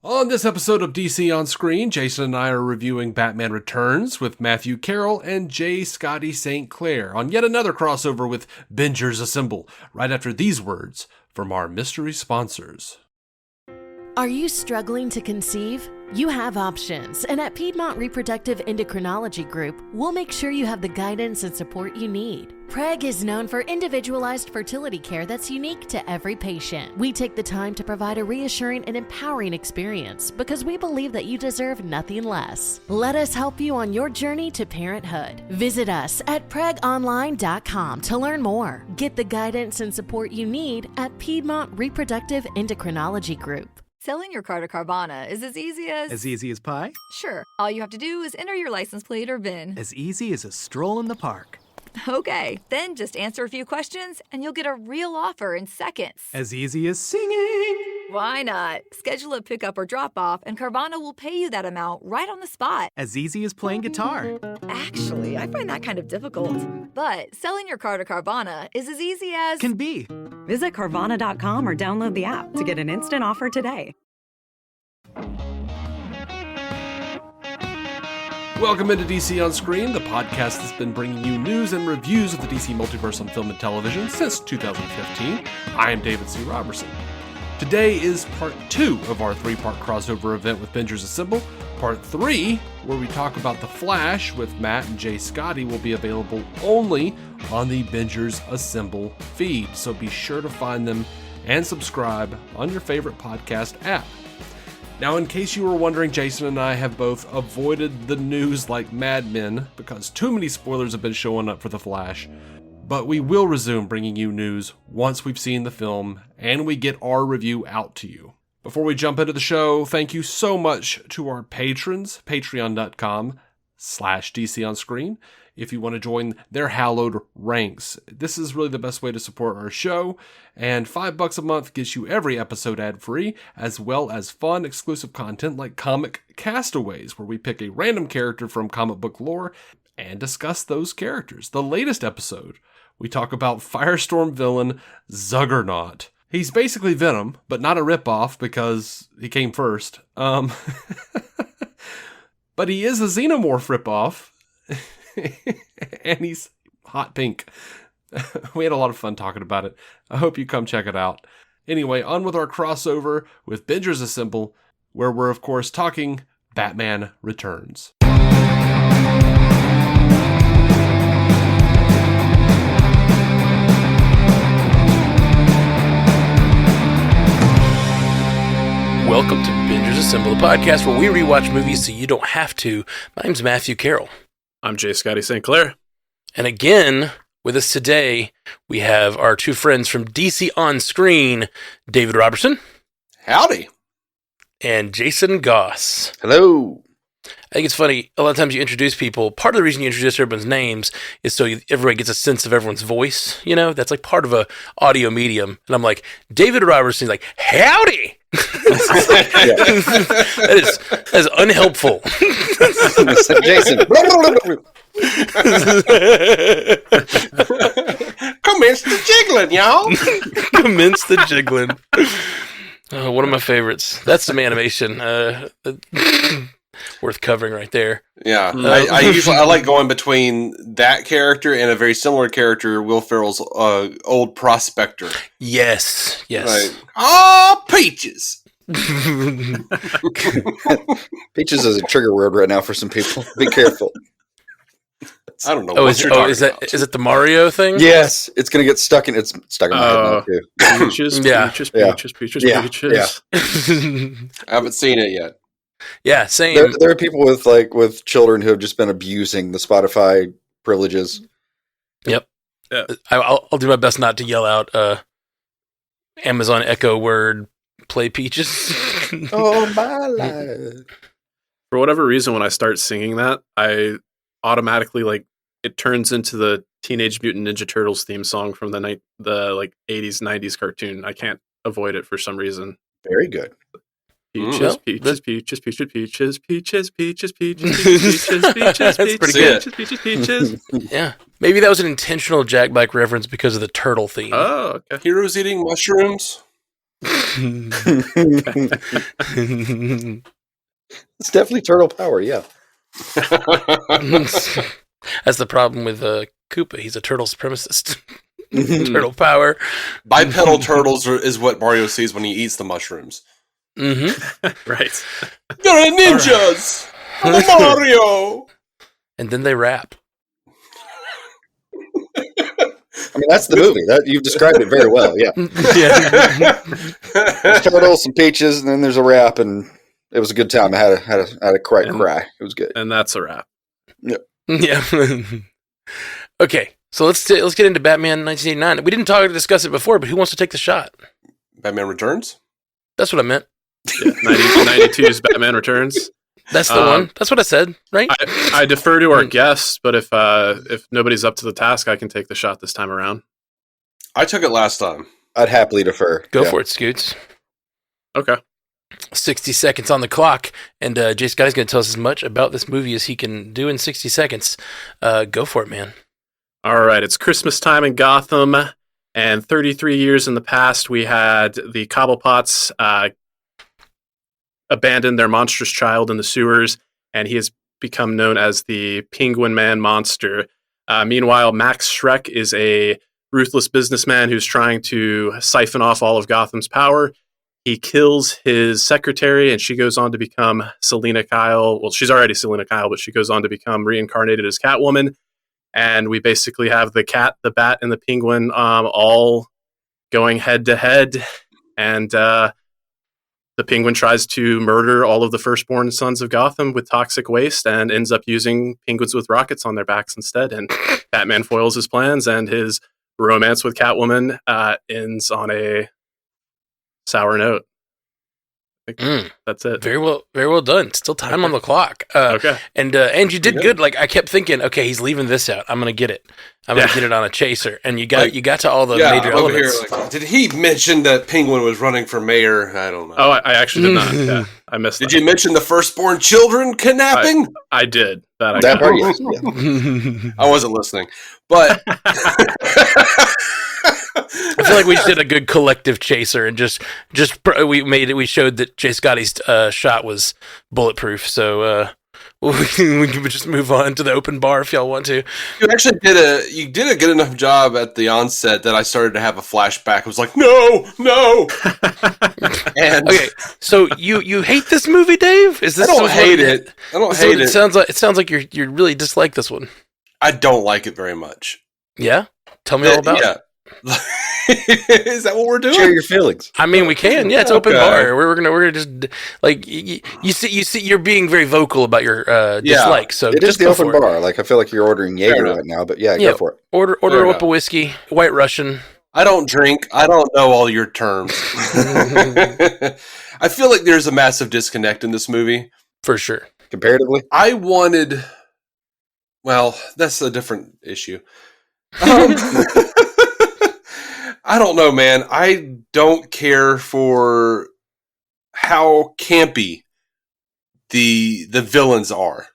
On this episode of DC On Screen, Jason and I are reviewing Batman Returns with Matthew Carroll and J. Scotty St. Clair on yet another crossover with Bingers Assemble, right after these words from our mystery sponsors. Are you struggling to conceive? You have options, and at Piedmont Reproductive Endocrinology Group, we'll make sure you have the guidance and support you need. PREG is known for individualized fertility care that's unique to every patient. We take the time to provide a reassuring and empowering experience because we believe that you deserve nothing less. Let us help you on your journey to parenthood. Visit us at pregonline.com to learn more. Get the guidance and support you need at Piedmont Reproductive Endocrinology Group. Selling your car to Carvana is as easy as... As easy as pie? Sure. All you have to do is enter your license plate or VIN. As easy as a stroll in the park. Okay, then just answer a few questions and you'll get a real offer in seconds. As easy as singing. Why not? Schedule a pickup or drop off and Carvana will pay you that amount right on the spot. As easy as playing guitar. Actually, I find that kind of difficult. But selling your car to Carvana is as easy as... Can be. Visit Carvana.com or download the app to get an instant offer today. Welcome into DC On Screen, the podcast that's been bringing you news and reviews of the DC Multiverse on film and television since 2015. I am David C. Robertson. Today is part 2 of our 3-part crossover event with Bingers Assemble. Part 3, where we talk about The Flash with Matt and Jay Scotty, will be available only on the Bingers Assemble feed, so be sure to find them and subscribe on your favorite podcast app. Now, in case you were wondering, Jason and I have both avoided the news like madmen because too many spoilers have been showing up for The Flash. But we will resume bringing you news once we've seen the film and we get our review out to you. Before we jump into the show, thank you so much to our patrons, patreon.com/DCOnScreen. If you want to join their hallowed ranks, this is really the best way to support our show, and $5 a month gets you every episode ad-free, as well as fun exclusive content like Comic Castaways, where we pick a random character from comic book lore and discuss those characters. The latest episode, we talk about Firestorm villain Zuggernaut. He's basically Venom, but not a ripoff because he came first. But he is a Xenomorph ripoff. And he's hot pink. We had a lot of fun talking about it. I hope you come check it out. Anyway, on with our crossover with Bingers Assemble, where we're of course talking Batman Returns. Welcome to Bingers Assemble, the podcast where we rewatch movies so you don't have to. My name's Matthew Carroll. I'm J. Scotty St. Clair. And again, with us today, we have our two friends from DC On Screen, David Robertson. Howdy. And Jason Goss. Hello. I think it's funny, a lot of times you introduce people, part of the reason you introduce everyone's names is so everybody gets a sense of everyone's voice, you know? That's like part of a audio medium. And I'm like, David Robertson's like, howdy! That is unhelpful. Jason. Commence the jiggling, y'all. Commence the jiggling. Oh, one of my favorites. That's some animation. Worth covering right there. Yeah, I like going between that character and a very similar character, Will Ferrell's old Prospector. Yes. Like, oh, Peaches. Peaches is a trigger word right now for some people. Be careful. I don't know. Is it the Mario thing? Yes, it's gonna get stuck in. It's stuck in my head now too. Peaches. I haven't seen it yet. Yeah, same. There are people with children who have just been abusing the Spotify privileges. Yep. Yeah. I'll do my best not to yell out Amazon Echo word play Peaches. Oh my life. For whatever reason, when I start singing that, I automatically it turns into the Teenage Mutant Ninja Turtles theme song from the 80s, 90s cartoon. I can't avoid it for some reason. Very good. Peaches, peaches, peaches, peaches, peaches, peaches, peaches, peaches, peaches, peaches. Yeah, maybe that was an intentional Jack Black reference because of the turtle theme. Oh, okay. Heroes eating mushrooms. It's definitely turtle power, yeah. That's the problem with Koopa. He's a turtle supremacist. Turtle power. Bipedal turtles is what Mario sees when he eats the mushrooms. Right. They're ninjas! I'm Mario! And then they rap. I mean, that's the movie. You've described it very well, yeah. There's turtles, some peaches, and then there's a rap, and it was a good time. I had a cry. It was good. And that's a wrap. Yeah. Okay, so let's get into Batman 1989. We didn't discuss it before, but who wants to take the shot? Batman Returns? That's what I meant. Yeah, 92's Batman Returns. That's the one. That's what I said, right? I defer to our guests, but if nobody's up to the task, I can take the shot this time around. I took it last time. I'd happily defer. Go for it, Scoots. Okay. 60 seconds on the clock, and Jay Scotty's going to tell us as much about this movie as he can do in 60 seconds. Go for it, man. All right, it's Christmas time in Gotham, and 33 years in the past, we had the Cobblepots abandon their monstrous child in the sewers, and he has become known as the Penguin Man monster. Meanwhile, Max Schreck is a ruthless businessman who's trying to siphon off all of Gotham's power. He kills his secretary, and she goes on to become Selina Kyle. Well, she's already Selina Kyle, but she goes on to become reincarnated as Catwoman. And we basically have the Cat, the Bat, and the Penguin all going head-to-head. And the Penguin tries to murder all of the firstborn sons of Gotham with toxic waste and ends up using penguins with rockets on their backs instead. And Batman foils his plans, and his romance with Catwoman ends on a sour note. I think that's it. Very well done. Still time on the clock. Okay. And you did good. Like, I kept thinking, okay, he's leaving this out. I'm gonna get it. I'm gonna get it on a chaser. And you got to all the major elements. Here, did he mention that Penguin was running for mayor? I don't know. Oh, I actually did not. Yeah, I missed. Did you mention the firstborn children kidnapping? I did. That part, yes. Yeah. I wasn't listening, but. I feel like we just did a good collective chaser, and we showed that Jay Scotty's shot was bulletproof. So we can just move on to the open bar if y'all want to. You actually did a good enough job at the onset that I started to have a flashback. I was like, no. And okay, so you hate this movie, Dave? Is this? I don't hate it. I don't hate it. It sounds like you really dislike this one. I don't like it very much. Yeah, tell me all about it. Is that what we're doing? Share your feelings. I mean, we can. Yeah, it's open bar. We're gonna just like you see. You're being very vocal about your dislike. So it is the open bar. Like, I feel like you're ordering Jaeger right now, but go for it. Order up a whiskey, White Russian. I don't drink. I don't know all your terms. I feel like there's a massive disconnect in this movie. For sure. Comparatively, I wanted. Well, that's a different issue. I don't know, man. I don't care for how campy the villains are.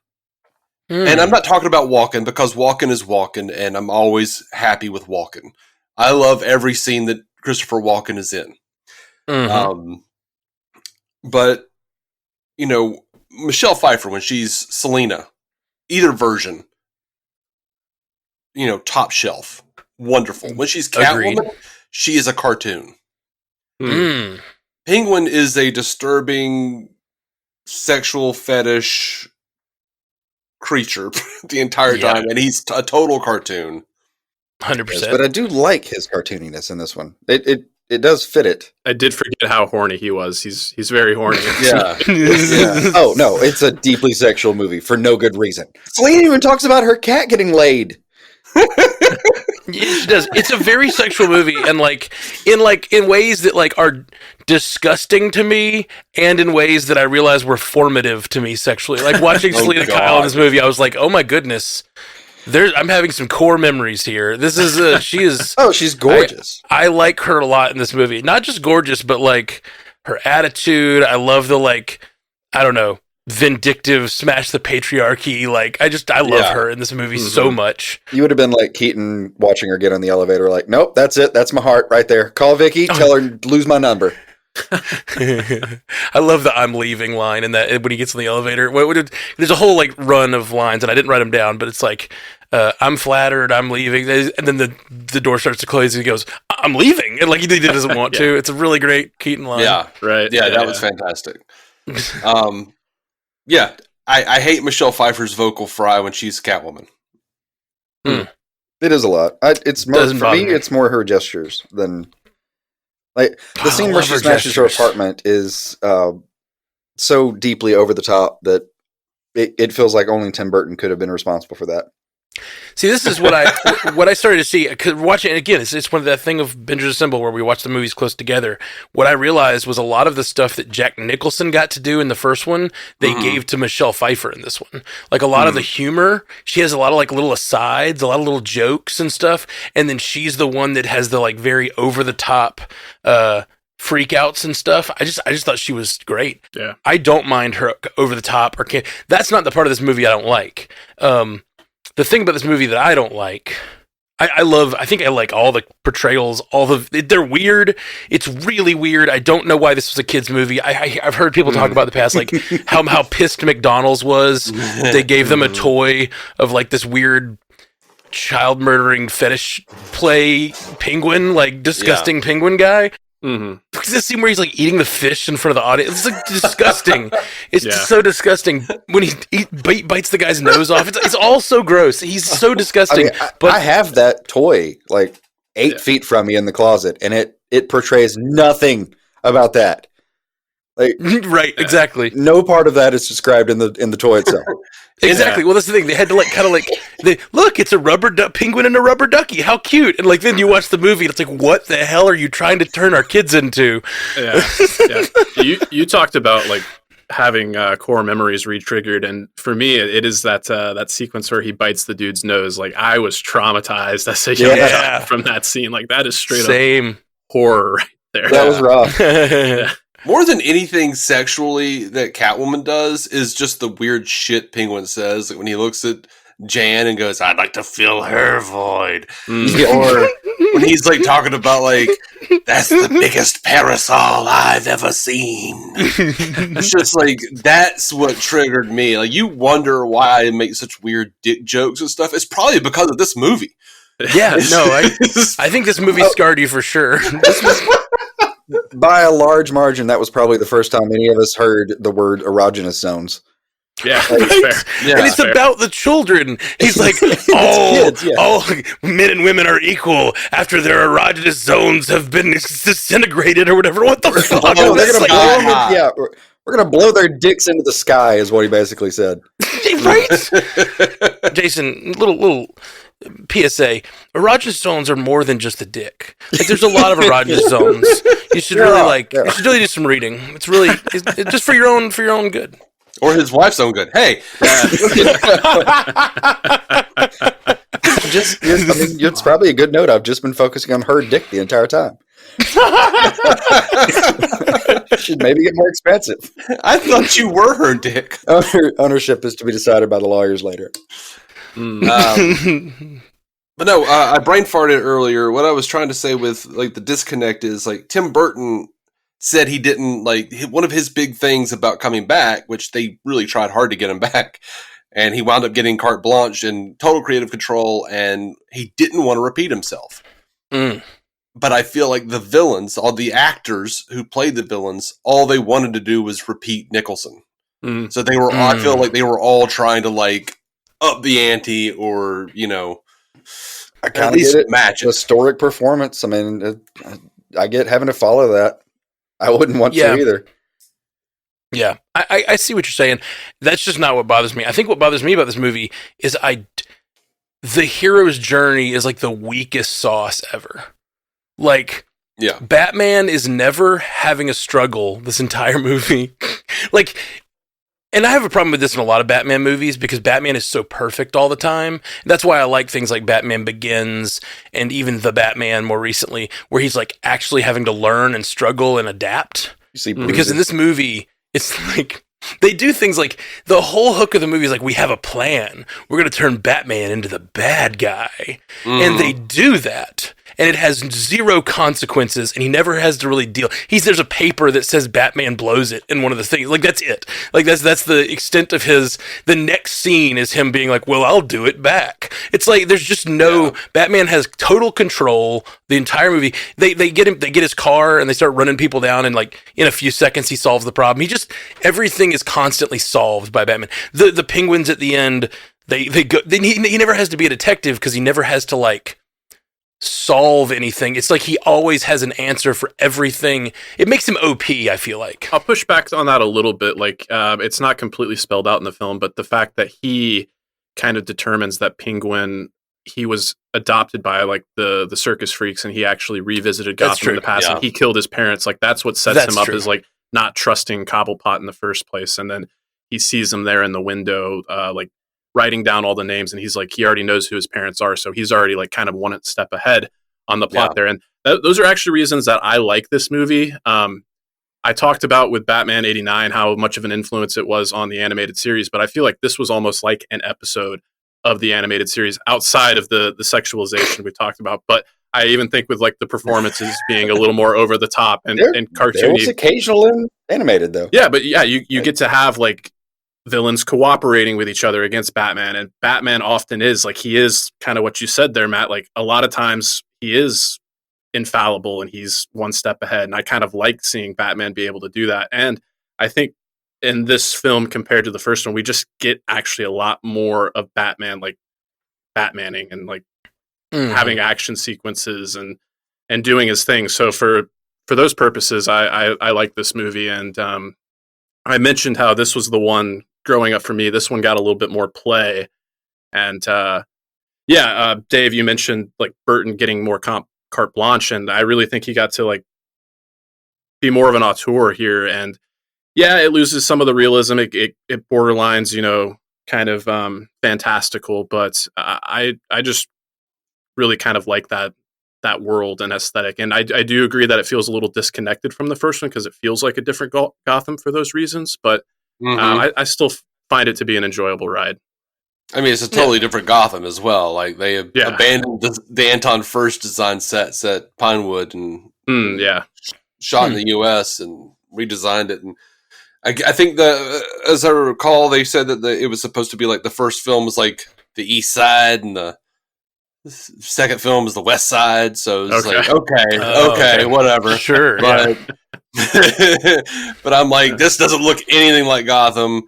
And I'm not talking about Walken, because Walken is Walken, and I'm always happy with Walken. I love every scene that Christopher Walken is in. But, Michelle Pfeiffer, when she's Selina, either version, top shelf. Wonderful. When she's Catwoman, she is a cartoon. Penguin is a disturbing sexual fetish creature the entire time, and he's a total cartoon. 100%. But I do like his cartooniness in this one. It does fit it. I did forget how horny he was. He's very horny. Yeah. Oh no, it's a deeply sexual movie for no good reason. Selena even talks about her cat getting laid. It does. It's a very sexual movie, and in ways that are disgusting to me, and in ways that I realize were formative to me sexually. Like watching Selena Kyle in this movie, I was like, oh my goodness, I'm having some core memories here. This is she is. Oh, she's gorgeous. I like her a lot in this movie. Not just gorgeous, but her attitude. I love the I don't know, vindictive, smash the patriarchy. I love her in this movie so much. You would have been like Keaton watching her get on the elevator, like, nope, that's it. That's my heart right there. Call Vicky, tell her lose my number. I love the "I'm leaving" line, and that when he gets in the elevator. There's a whole like run of lines, and I didn't write them down, but it's like, "I'm flattered, I'm leaving," and then the door starts to close, and he goes, "I'm leaving," and like he doesn't want to. It's a really great Keaton line. Yeah, Right. Yeah, that was fantastic. Yeah, I hate Michelle Pfeiffer's vocal fry when she's Catwoman. It is a lot. It's more Doesn't for me. bother me. It's more her gestures than like the I scene where love she her smashes her gestures. apartment is so deeply over the top that it feels like only Tim Burton could have been responsible for that. See, this is what I started to see. Cause watching it again, it's one of that thing of Binge Assemble where we watch the movies close together. What I realized was a lot of the stuff that Jack Nicholson got to do in the first one, they gave to Michelle Pfeiffer in this one. Like a lot of the humor, she has a lot of like little asides, a lot of little jokes and stuff, and then she's the one that has the like very over the top freakouts and stuff. I just thought she was great. Yeah. I don't mind her over the top or that's not the part of this movie I don't like. The thing about this movie that I don't like, I think I like all the portrayals, they're weird. It's really weird. I don't know why this was a kid's movie. I've heard people talk about in the past, like how pissed McDonald's was. They gave them a toy of like this weird child murdering fetish play penguin, like disgusting penguin guy. Because this scene where he's like eating the fish in front of the audience, it's like disgusting. It's just so disgusting when he bites the guy's nose off. It's all so gross. He's so disgusting. But I have that toy like 8 feet from me in the closet, and it portrays nothing about that. Like right, exactly. No part of that is described in the toy itself. Exactly. Well, that's the thing. They had to like kind of like look. It's a rubber penguin and a rubber ducky. How cute! And like then you watch the movie, and it's like, what the hell are you trying to turn our kids into? Yeah. You talked about like having core memories re-triggered, and for me, it is that sequence where he bites the dude's nose. Like I was traumatized as a young child from that scene. Like that is straight up horror right there. That was rough. More than anything sexually that Catwoman does is just the weird shit Penguin says. Like when he looks at Jan and goes, "I'd like to fill her void." Or when he's like talking about like, "That's the biggest parasol I've ever seen." It's just like, that's what triggered me. Like you wonder why I make such weird dick jokes and stuff. It's probably because of this movie. Yeah, no, I think this movie scarred you for sure. By a large margin, that was probably the first time any of us heard the word erogenous zones. Yeah, right? fair. Yeah, and it's about the children. He's like, all men and women are equal after their erogenous zones have been disintegrated or whatever. What the fuck? We're gonna blow their dicks into the sky, is what he basically said. Right, Jason. Little PSA: erogenous zones are more than just a dick. Like, there's a lot of erogenous zones. You should really you should really do some reading. It's really it's just for your own good. Or his wife's own good. Hey, it's probably a good note. I've just been focusing on her dick the entire time. Should maybe get more expensive. I thought you were her dick. Ownership is to be decided by the lawyers later. But no, I brain farted earlier. What I was trying to say with like the disconnect is like Tim Burton said he didn't like one of his big things about coming back, which they really tried hard to get him back, and he wound up getting carte blanche and total creative control, and he didn't want to repeat himself. But I feel like the villains, all the actors who played the villains, all they wanted to do was repeat Nicholson. So they were, I feel like they were all trying to like up the ante, or I kind of get it. Match it. Historic performance. I mean, I get having to follow that. I wouldn't want to either. Yeah, I see what you're saying. That's just not what bothers me. I think what bothers me about this movie is the hero's journey is like the weakest sauce ever. Like, Batman is never having a struggle this entire movie. Like, and I have a problem with this in a lot of Batman movies because Batman is so perfect all the time. That's why I like things like Batman Begins and even The Batman more recently, where he's like actually having to learn and struggle and adapt. Because in this movie, it's like they do things like the whole hook of the movie is like, we have a plan. We're going to turn Batman into the bad guy. And they do that. and it has zero consequences, and he never has to really deal. There's a paper that says Batman blows it in one of the things. Like, that's it. Like, that's the extent of his. The next scene is him being like, well, I'll do it back. It's like there's just no. Batman has total control the entire movie. They get his car and they start running people down, and like in a few seconds he solves the problem. Everything is constantly solved by Batman. The Penguins at the end, he never has to be a detective because he never has to like solve anything. It's like he always has an answer for everything. It makes him OP, I feel like. I'll push back on that a little bit. Like, it's not completely spelled out in the film, but the fact that he kind of determines that Penguin, he was adopted by like the circus freaks, and he actually revisited Gotham in the past, and he killed his parents. Like, that's what sets him up as like not trusting Cobblepot in the first place. And then he sees him there in the window, like writing down all the names, and he's like, he already knows who his parents are, so he's already like kind of one step ahead on the plot there. And those are actually reasons that I like this movie. I talked about with Batman 89 how much of an influence it was on the animated series, but I feel like this was almost like an episode of the animated series outside of the sexualization we talked about. But I even think with like the performances being a little more over the top and cartoony. There was occasional animated though. Yeah, but you get to have like villains cooperating with each other against Batman, and Batman often is like, he is kind of what you said there, Matt. Like, a lot of times he is infallible and he's one step ahead, and I kind of like seeing Batman be able to do that. And I think in this film compared to the first one, we just get actually a lot more of Batman, like Batmaning and like having action sequences and doing his thing. So for those purposes, I like this movie. And I mentioned how this was the one growing up for me. This one got a little bit more play. And Dave, you mentioned like Burton getting more carte blanche, and I really think he got to like be more of an auteur here. And it loses some of the realism. It borderlines, kind of fantastical, but I just really kind of like that world and aesthetic. And I do agree that it feels a little disconnected from the first one because it feels like a different Gotham for those reasons, but I still find it to be an enjoyable ride. I mean, it's a totally different Gotham as well. Like, they abandoned the Anton First design sets at Pinewood and shot in the U.S. and redesigned it. And I think as I recall, they said that it was supposed to be like the first film was like the East Side, and the second film is the West Side. So it's like, okay, whatever. Sure. But, but I'm like, this doesn't look anything like Gotham.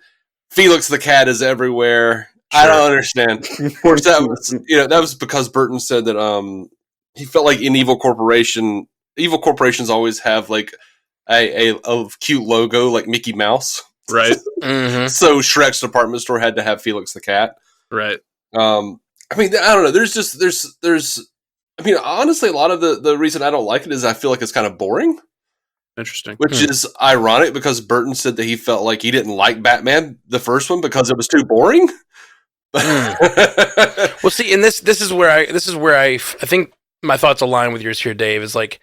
Felix the cat is everywhere. Sure. I don't understand. Of course, that was because Burton said that he felt like in evil corporations always have like a cute logo like Mickey Mouse, right? So Shrek's department store had to have Felix the cat, right? I mean, I don't know. There's. I mean, honestly, a lot of the reason I don't like it is I feel like it's kind of boring. Interesting. Which is ironic because Burton said that he felt like he didn't like Batman, the first one, because it was too boring. Well, see, and this is where I think my thoughts align with yours here, Dave. Is like,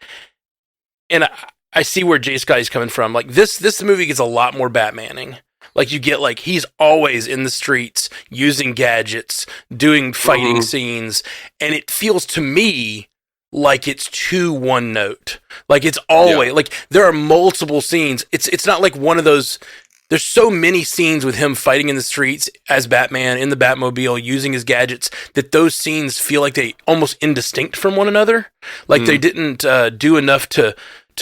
and I see where Jay Scotty's coming from. Like, this movie gets a lot more Batmaning. Like, you get like he's always in the streets using gadgets, doing fighting scenes, and it feels to me like it's too one note. Like, it's always like there are multiple scenes. It's not like one of those. There's so many scenes with him fighting in the streets as Batman in the Batmobile using his gadgets that those scenes feel like they almost indistinct from one another. Like they didn't do enough to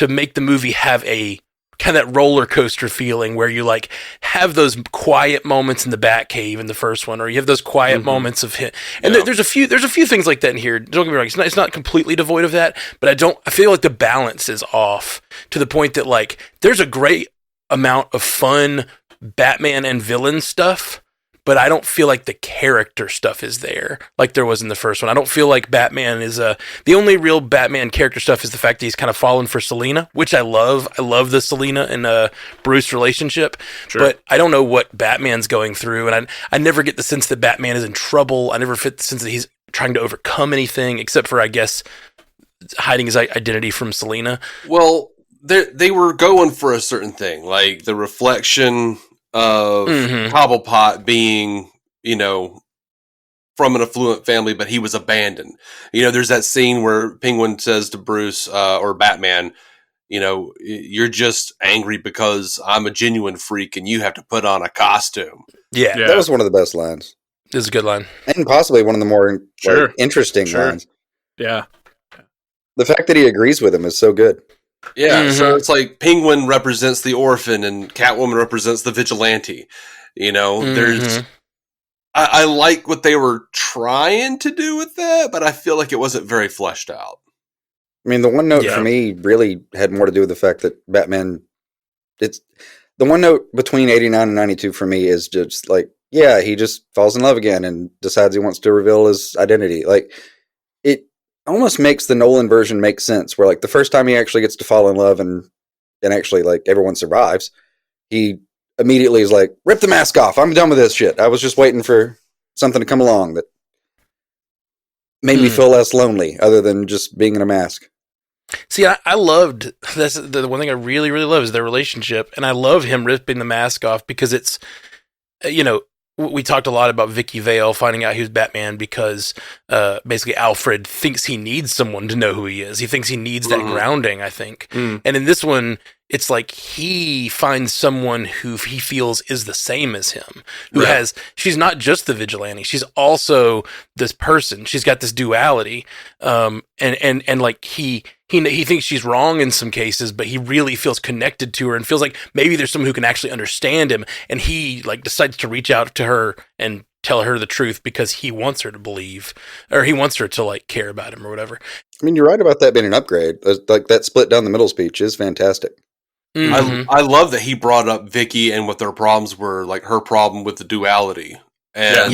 make the movie have a kind of that roller coaster feeling where you like have those quiet moments in the Batcave in the first one, or you have those quiet moments of him. And there's a few things like that in here. Don't get me wrong, it's not completely devoid of that, but I feel like the balance is off to the point that like there's a great amount of fun Batman and villain stuff, but I don't feel like the character stuff is there like there was in the first one. I don't feel like Batman is the only real Batman character stuff is the fact that he's kind of fallen for Selina, which I love. I love the Selina and Bruce relationship, but I don't know what Batman's going through, and I never get the sense that Batman is in trouble. I never get the sense that he's trying to overcome anything except for, I guess, hiding his identity from Selina. Well, they were going for a certain thing, like the reflection of Cobblepot being, from an affluent family, but he was abandoned. There's that scene where Penguin says to Bruce, or Batman, you're just angry because I'm a genuine freak and you have to put on a costume. Yeah. That was one of the best lines. It's a good line. And possibly one of the more interesting lines. Yeah. The fact that he agrees with him is so good. Yeah, so it's like Penguin represents the orphan and Catwoman represents the vigilante. There's... I like what they were trying to do with that, but I feel like it wasn't very fleshed out. I mean, the one note for me really had more to do with the fact that Batman... The one note between 89 and 92 for me is just like, yeah, he just falls in love again and decides he wants to reveal his identity. Like, it almost makes the Nolan version make sense, where like the first time he actually gets to fall in love and actually like everyone survives, he immediately is like, rip the mask off. I'm done with this shit. I was just waiting for something to come along that made me feel less lonely other than just being in a mask. See, I loved this. The one thing I really, really love is their relationship. And I love him ripping the mask off because it's, we talked a lot about Vicky Vale finding out he was Batman because basically Alfred thinks he needs someone to know who he is. He thinks he needs that grounding, I think. And in this one, it's like he finds someone who he feels is the same as him, she's not just the vigilante. She's also this person. She's got this duality. And like he thinks she's wrong in some cases, but he really feels connected to her and feels like maybe there's someone who can actually understand him. And he like decides to reach out to her and tell her the truth because he wants her to believe, or he wants her to like care about him or whatever. I mean, you're right about that being an upgrade. Like that split down the middle speech is fantastic. I love that he brought up Vicky and what their problems were, like her problem with the duality. And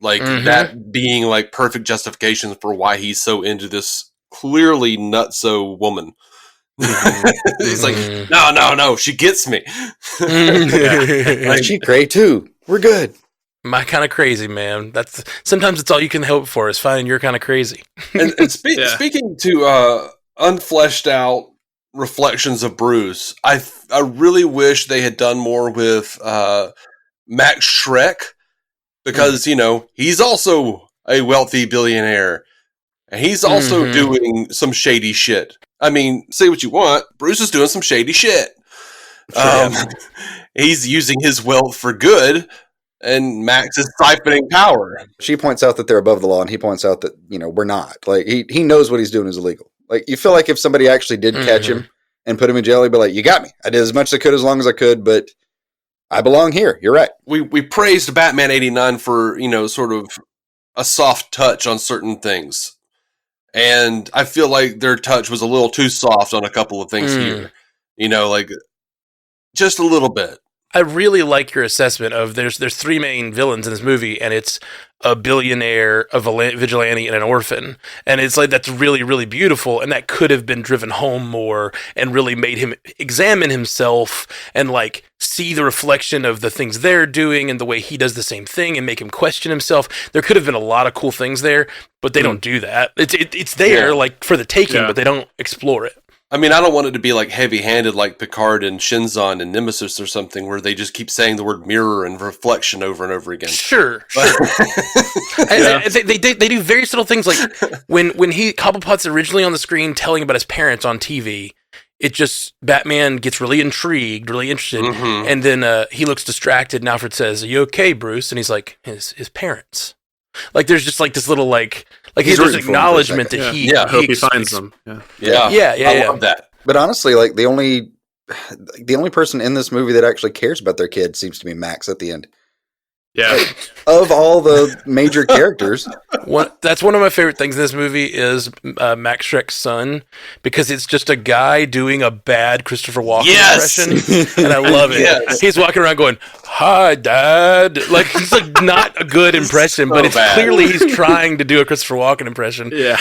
that being like perfect justification for why he's so into this clearly nutso woman. He's like, no, she gets me. Like, she great too. We're good. My kind of crazy, man. Sometimes it's all you can hope for is finding your kind of crazy. and speaking to unfleshed out reflections of Bruce, I really wish they had done more with Max Schreck, because he's also a wealthy billionaire and he's also doing some shady shit. I mean, say what you want, Bruce is doing some shady shit. He's using his wealth for good, and Max is siphoning power. She points out that they're above the law, and he points out that we're not. Like he knows what he's doing is illegal. Like, you feel like if somebody actually did catch him and put him in jail, he'd be like, you got me. I did as much as I could, as long as I could, but I belong here. You're right. We praised Batman 89 for, sort of a soft touch on certain things. And I feel like their touch was a little too soft on a couple of things here. Like just a little bit. I really like your assessment of there's three main villains in this movie, and it's a billionaire, a vigilante, and an orphan. And it's like, that's really, really beautiful. And that could have been driven home more and really made him examine himself and like see the reflection of the things they're doing and the way he does the same thing and make him question himself. There could have been a lot of cool things there, but they don't do that. It's there like for the taking, but they don't explore it. I mean, I don't want it to be like heavy-handed like Picard and Shinzon and Nemesis or something, where they just keep saying the word mirror and reflection over and over again. Sure. They do very subtle things, like when Cobblepot's originally on the screen telling about his parents on TV, it just, Batman gets really intrigued, really interested, and then he looks distracted, and Alfred says, "Are you okay, Bruce?" And he's like, his parents. Like, there's just like this little like there's acknowledgement that he finds them. I love that. But honestly, like the only person in this movie that actually cares about their kid seems to be Max at the end. Yeah. Like, of all the major characters. That's one of my favorite things in this movie is Max Schreck's son, because it's just a guy doing a bad Christopher Walken impression, and I love it. Yes. He's walking around going, "Hi, Dad." Like, it's like not a good impression, but it's clearly he's trying to do a Christopher Walken impression. Yeah.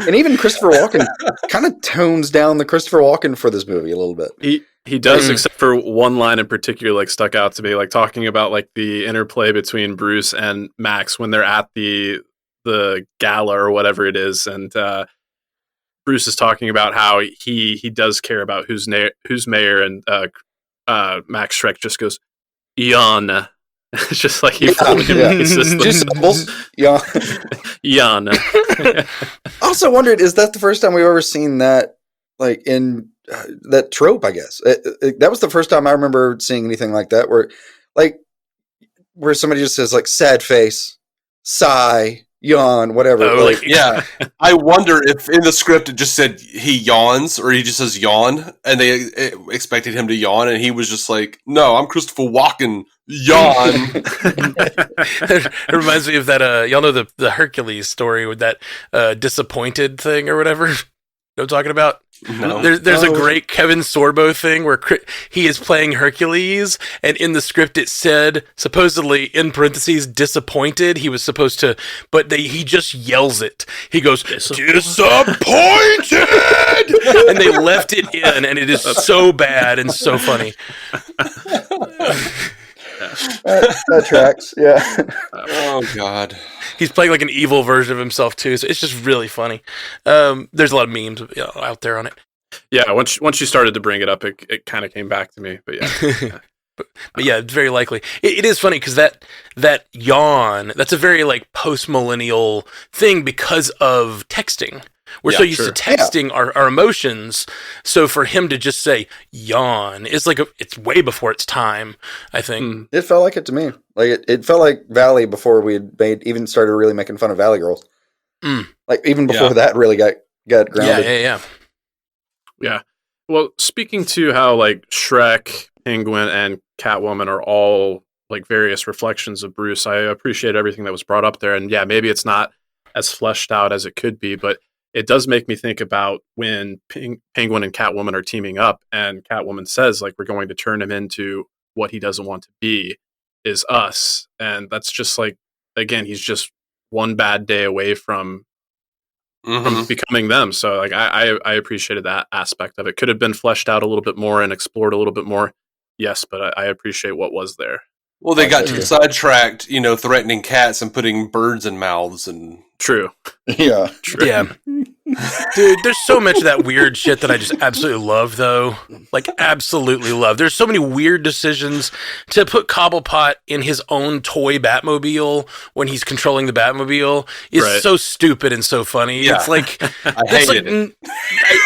And even Christopher Walken kind of tones down the Christopher Walken for this movie a little bit. He does, except for one line in particular, like stuck out to me, like talking about like the interplay between Bruce and Max when they're at the gala or whatever it is, and Bruce is talking about how he does care about who's mayor, and Max Schreck just goes, "Eon," It's just like he fully system. Just syllables. Yeah. Jan. I also wondered, is that the first time we've ever seen that, like, in that trope, I guess? That was the first time I remember seeing anything like that, where somebody just says, like, sad face, sigh, yawn, whatever. Oh, like, Yeah. I wonder if in the script it just said he yawns or he just says yawn and they expected him to yawn and he was just like, no, I'm Christopher Walken. Yawn. It reminds me of that, y'all know the Hercules story with that disappointed thing or whatever? You know what I'm talking about? No. There's a great Kevin Sorbo thing where he is playing Hercules, and in the script it said, supposedly, in parentheses, disappointed. He was supposed to, but he just yells it. He goes, disappointed! And they left it in, and it is so bad and so funny. that tracks, yeah. Oh, God. He's playing like an evil version of himself, too, so it's just really funny. There's a lot of memes out there on it. Yeah, once you started to bring it up, it kind of came back to me. But yeah. But yeah, very likely. It is funny because that yawn, that's a very like post-millennial thing because of texting. We're so used to texting our emotions. So for him to just say yawn is like it's way before its time, I think. It felt like it to me. Like it felt like Valley before we had even started really making fun of Valley girls. Like even before that really got grounded. Yeah. Well, speaking to how like Shrek, Penguin, and Catwoman are all like various reflections of Bruce, I appreciate everything that was brought up there. And yeah, maybe it's not as fleshed out as it could be, but it does make me think about when Penguin and Catwoman are teaming up and Catwoman says, like, we're going to turn him into what he doesn't want to be is us. And that's just like, again, he's just one bad day away from becoming them. So like, I appreciated that aspect of it. Could have been fleshed out a little bit more and explored a little bit more. Yes, but I appreciate what was there. Well, they got sidetracked, threatening cats and putting birds in mouths and... True. Yeah. True. Yeah. Dude, there's so much of that weird shit that I just absolutely love, though. Like, absolutely love. There's so many weird decisions to put Cobblepot in his own toy Batmobile when he's controlling the Batmobile is so stupid and so funny. Yeah. It's like... I hated it.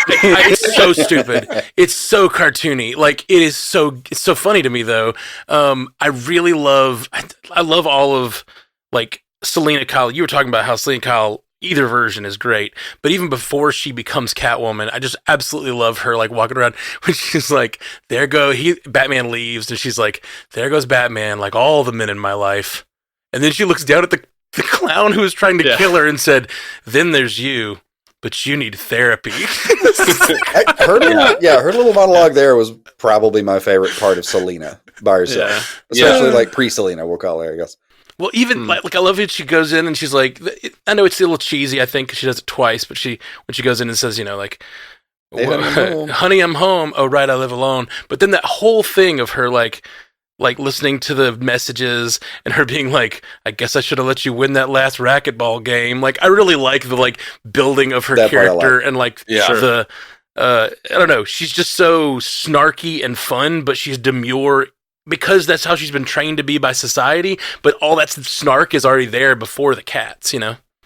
It's so stupid. It's so cartoony. Like, it's so funny to me, though. I really love... I love all of, like, Selena Kyle. You were talking about how Selena Kyle, either version is great, but even before she becomes Catwoman, I just absolutely love her, like, walking around when she's like, Batman leaves, and she's like, there goes Batman, like all the men in my life. And then she looks down at the clown who was trying to kill her and said, then there's you, but you need therapy. Her little monologue there was probably my favorite part of Selena by herself. Especially like pre-Selena, we'll call her, I guess. Well, even like I love it. She goes in and she's like, I know it's a little cheesy, I think, 'cause she does it twice, but when she goes in and says, like, hey, honey, I'm home. Oh, right, I live alone. But then that whole thing of her like listening to the messages and her being like, I guess I should have let you win that last racquetball game. Like, I really like the like building of her character and like the I don't know. She's just so snarky and fun, but she's demure. Because that's how she's been trained to be by society, but all that snark is already there before the cats,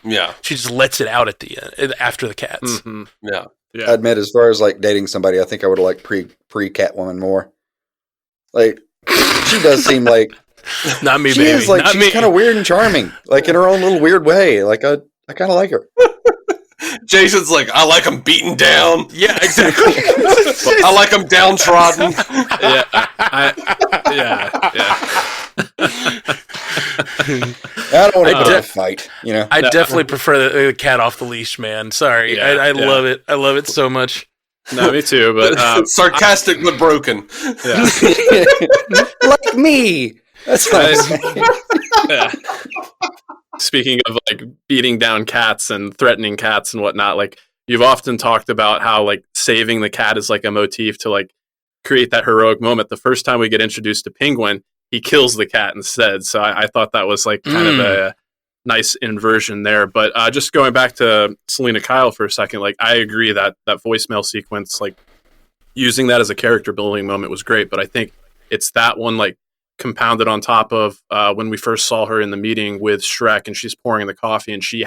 Yeah. She just lets it out at the end, after the cats. Mm-hmm. Yeah. I admit, as far as like dating somebody, I think I would have liked pre Catwoman more. Like, she does seem like not me, she baby. is like not she's kind of weird and charming, like in her own little weird way. Like I kind of like her. Jason's like, I like them beaten down. Yeah, exactly. I like them downtrodden. Yeah. I don't want to fight. I definitely prefer the cat off the leash, man. Sorry, I love it. I love it so much. No, me too. But sarcastic but broken. Yeah. Like me. That's nice. Yeah. Speaking of like beating down cats and threatening cats and whatnot, like you've often talked about how like saving the cat is like a motif to like create that heroic moment. The first time we get introduced to Penguin, he kills the cat instead. So I thought that was like kind of a nice inversion there. But just going back to Selena Kyle for a second, like I agree that voicemail sequence, like using that as a character building moment was great. But I think it's that one, like compounded on top of when we first saw her in the meeting with Shrek, and she's pouring the coffee, and she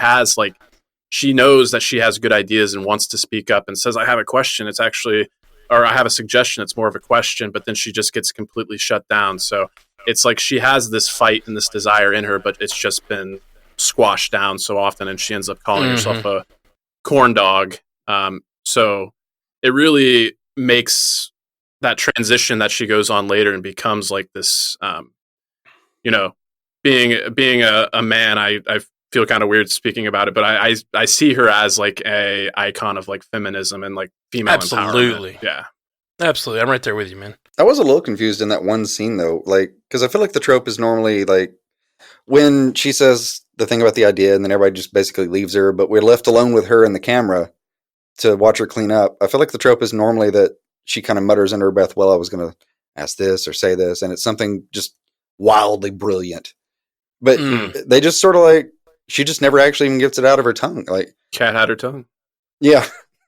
knows that she has good ideas and wants to speak up and says, I have a question. It's actually, or I have a suggestion. It's more of a question, but then she just gets completely shut down. So it's like she has this fight and this desire in her, but it's just been squashed down so often, and she ends up calling herself a corn dog. So it really makes that transition that she goes on later and becomes like this, being a man, I feel kind of weird speaking about it, but I see her as like a icon of like feminism and like female absolutely empowerment. Yeah, absolutely. I'm right there with you, man. I was a little confused in that one scene though, like, because I feel like the trope is normally like when she says the thing about the idea and then everybody just basically leaves her, but we're left alone with her and the camera to watch her clean up. I feel like the trope is normally that she kind of mutters under her breath, well, I was going to ask this or say this, and it's something just wildly brilliant. But they just sort of like, she just never actually even gets it out of her tongue. Like, cat had her tongue. Yeah.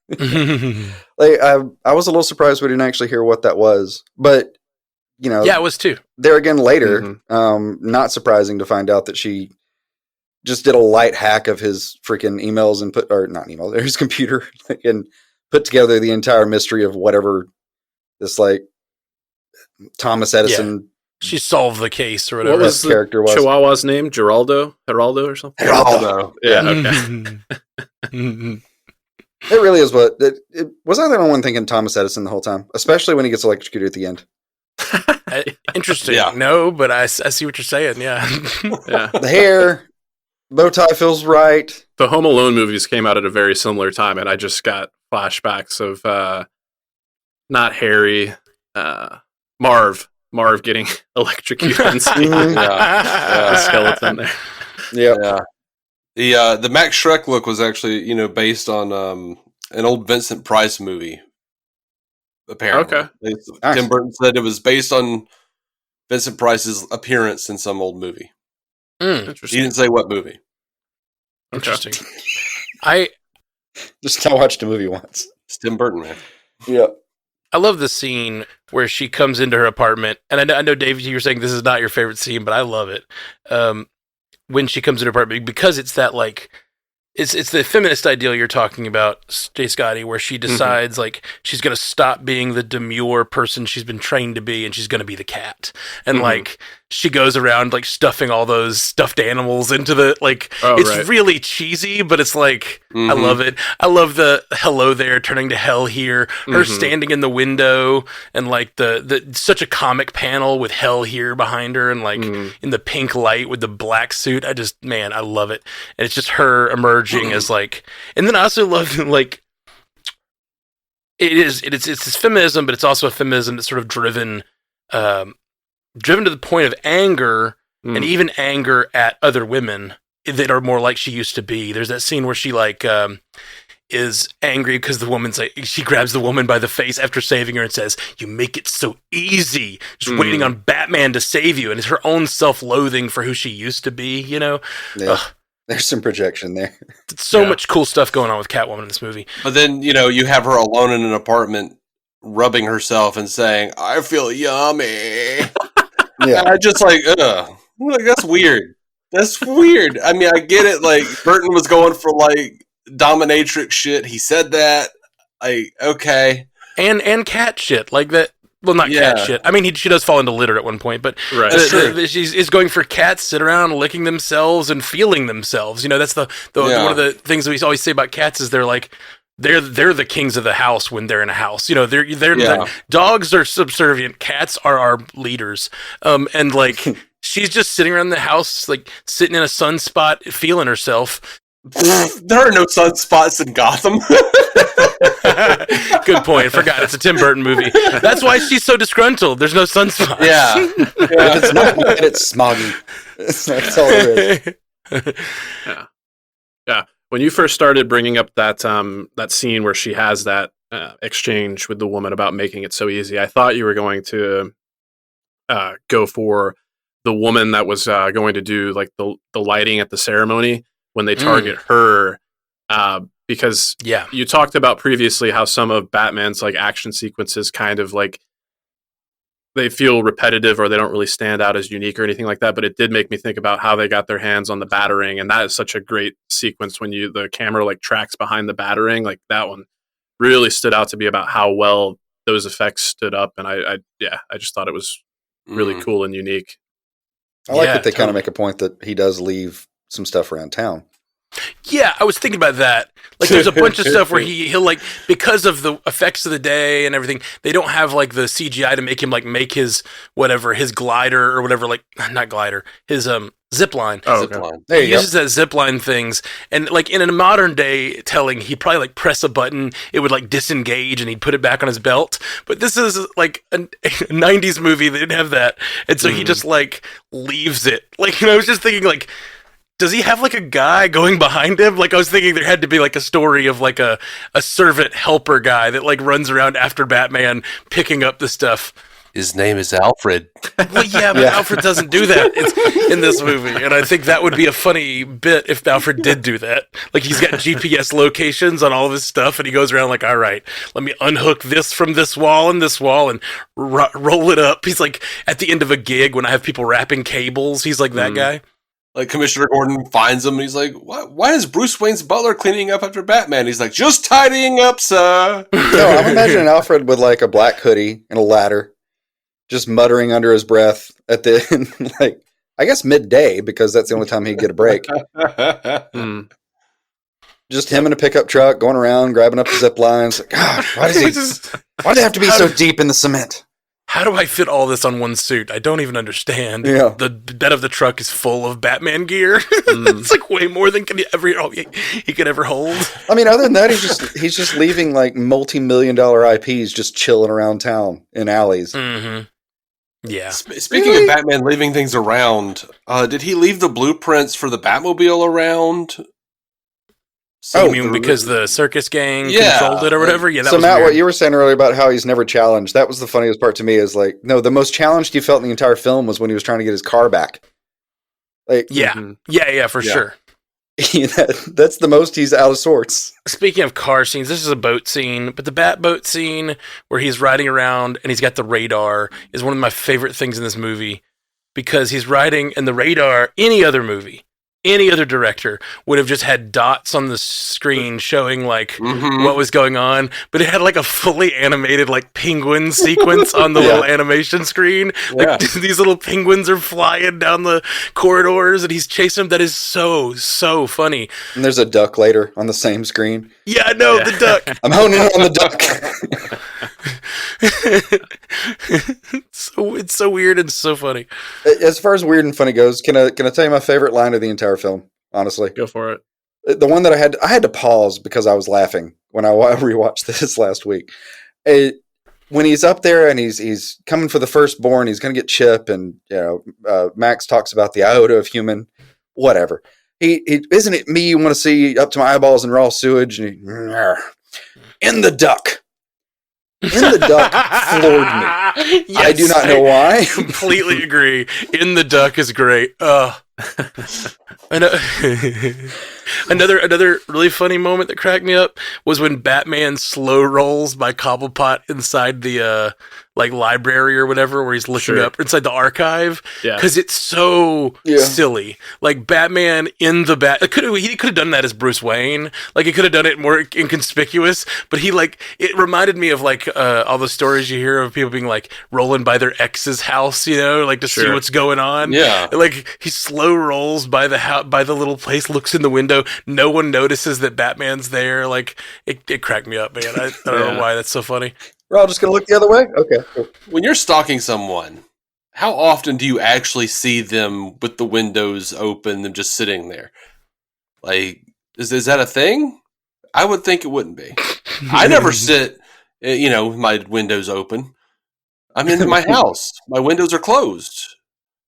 Like I was a little surprised we didn't actually hear what that was, but yeah, it was too. There again later, not surprising to find out that she just did a light hack of his freaking emails and his computer, and put together the entire mystery of whatever this like Thomas Edison. Yeah. She solved the case or whatever. What was character was Chihuahua's name? Geraldo or something? Geraldo. Yeah, okay. It really is what it was. I the only one thinking Thomas Edison the whole time, especially when he gets electrocuted at the end. Interesting. Yeah. No, but I see what you're saying. Yeah. Yeah. The hair, bow tie feels right. The Home Alone movies came out at a very similar time, and I just got flashbacks of not Harry, Marv getting electrocuted and seeing the skeleton there. Yeah. The Max Shrek look was actually, based on an old Vincent Price movie. Apparently, Okay. Tim Burton said it was based on Vincent Price's appearance in some old movie. Interesting. He didn't say what movie. Interesting. I watched a movie once. It's Tim Burton, man. Yeah. I love the scene where she comes into her apartment, and I know David, you were saying this is not your favorite scene, but I love it. When she comes into her apartment, because it's that like it's the feminist ideal you're talking about, J. Scotty, where she decides like she's going to stop being the demure person she's been trained to be, and she's going to be the cat. And like she goes around like stuffing all those stuffed animals into the like. It's really cheesy, but it's like I love it. I love the hello there turning to hell here. Her standing in the window and like the such a comic panel with hell here behind her and like in the pink light with the black suit. I love it. And it's just her emerging as like, and then I also love like it's this feminism, but it's also a feminism that's sort of driven to the point of anger and even anger at other women that are more like she used to be. There's that scene where she like is angry because the woman's like, she grabs the woman by the face after saving her and says, "You make it so easy, just waiting on Batman to save you." And it's her own self-loathing for who she used to be, Yeah. There's some projection there. So much cool stuff going on with Catwoman in this movie. But then, you have her alone in an apartment rubbing herself and saying, "I feel yummy." Yeah. I just like, ugh. Like, that's weird. That's weird. I mean, I get it. Like, Burton was going for like dominatrix shit. He said that. Like, okay. And cat shit. Like that. Well, not cat shit. I mean, she does fall into litter at one point, but she's going for cats sit around licking themselves and feeling themselves. That's the one of the things that we always say about cats is they're like they're the kings of the house when they're in a house. They're dogs are subservient. Cats are our leaders. And like she's just sitting around the house, like sitting in a sunspot, feeling herself. There are no sunspots in Gotham. Good point. I forgot. It's a Tim Burton movie. That's why she's so disgruntled. There's no sunspots. Yeah. If it's not bad, it's smoggy. That's all it is. Yeah. When you first started bringing up that scene where she has that exchange with the woman about making it so easy, I thought you were going to go for the woman that was going to do like the lighting at the ceremony when they target her. Because you talked about previously how some of Batman's like action sequences kind of like they feel repetitive or they don't really stand out as unique or anything like that. But it did make me think about how they got their hands on the Batarang, and that is such a great sequence when the camera like tracks behind the Batarang. Like that one really stood out to me about how well those effects stood up, and I just thought it was really cool and unique. I like that they kind of make a point that he does leave some stuff around town. Yeah, I was thinking about that. Like, there's a bunch of stuff where he'll like, because of the effects of the day and everything, they don't have like the CGI to make him like make his his glider or whatever, like not glider, his zip line. Oh, Zip line. There He you go. uses that zip line things, and like in a modern day telling, he'd probably like press a button, it would like disengage, and he'd put it back on his belt. But this is like a 90s movie; they didn't have that, and so he just like leaves it. Like, I was just thinking, like, does he have like a guy going behind him? Like, I was thinking there had to be like a story of like a servant helper guy that like runs around after Batman picking up the stuff. His name is Alfred. Well, yeah, but Alfred doesn't do that in this movie, and I think that would be a funny bit if Alfred did do that. Like, he's got GPS locations on all of his stuff, and he goes around like, all right, let me unhook this from this wall and roll it up. He's like, at the end of a gig when I have people wrapping cables, he's like that guy. Like, Commissioner Gordon finds him, and he's like, why is Bruce Wayne's butler cleaning up after Batman? He's like, just tidying up, sir. No, I'm imagining Alfred with like a black hoodie and a ladder, just muttering under his breath at the like, I guess midday, because that's the only time he'd get a break. Just him in a pickup truck going around grabbing up the zip lines. Like, God, why does they have to be so deep in the cement? How do I fit all this on one suit? I don't even understand. Yeah. The bed of the truck is full of Batman gear. It's like way more than he could ever hold. I mean, other than that, he's just leaving like multi-million-dollar IPs just chilling around town in alleys. Mm-hmm. Yeah. Speaking of Batman leaving things around, did he leave the blueprints for the Batmobile around? So you mean because the circus gang controlled it or whatever? Yeah, that so was Matt, weird. what you were saying earlier about how he's never challenged, that was the funniest part to me, is like, no, the most challenged you felt in the entire film was when he was trying to get his car back. Like, Yeah, for sure. That's the most he's out of sorts. Speaking of car scenes, this is a boat scene, but the Batboat scene where he's riding around and he's got the radar is one of my favorite things in this movie, because he's riding and the radar, any other director would have just had dots on the screen showing like what was going on, but it had like a fully animated like penguin sequence on the little animation screen. Like these little penguins are flying down the corridors and he's chasing them. That is so funny. And there's a duck later on the same screen. Yeah, I know, the duck. I'm honing in on the duck. It's so weird and so funny. As far as weird and funny goes, can I tell you my favorite line of the entire film? Honestly, go for it. The one that I had to pause because I was laughing when I rewatched this last week. When he's up there and he's coming for the firstborn, he's going to get Chip, and Max talks about the iota of human, whatever. He isn't it me you want to see up to my eyeballs in raw sewage? And in the duck. In the duck floored me. Yes, I do not know why. Completely agree. In the duck is great. Another really funny moment that cracked me up was when Batman slow rolls by Cobblepot inside the library or whatever, where he's looking up inside the archive. Yeah, because it's so silly. Like Batman in the he could have done that as Bruce Wayne. Like he could have done it more inconspicuous. But it reminded me of like all the stories you hear of people being like rolling by their ex's house, like to see what's going on. Yeah, like he slow rolls by the little place, looks in the window. No one notices that Batman's there. Like it cracked me up, man. I don't know why that's so funny. We're all just going to look the other way? Okay. Cool. When you're stalking someone, how often do you actually see them with the windows open, them just sitting there? Like, is that a thing? I would think it wouldn't be. I never sit, with my windows open. I'm in my house. My windows are closed.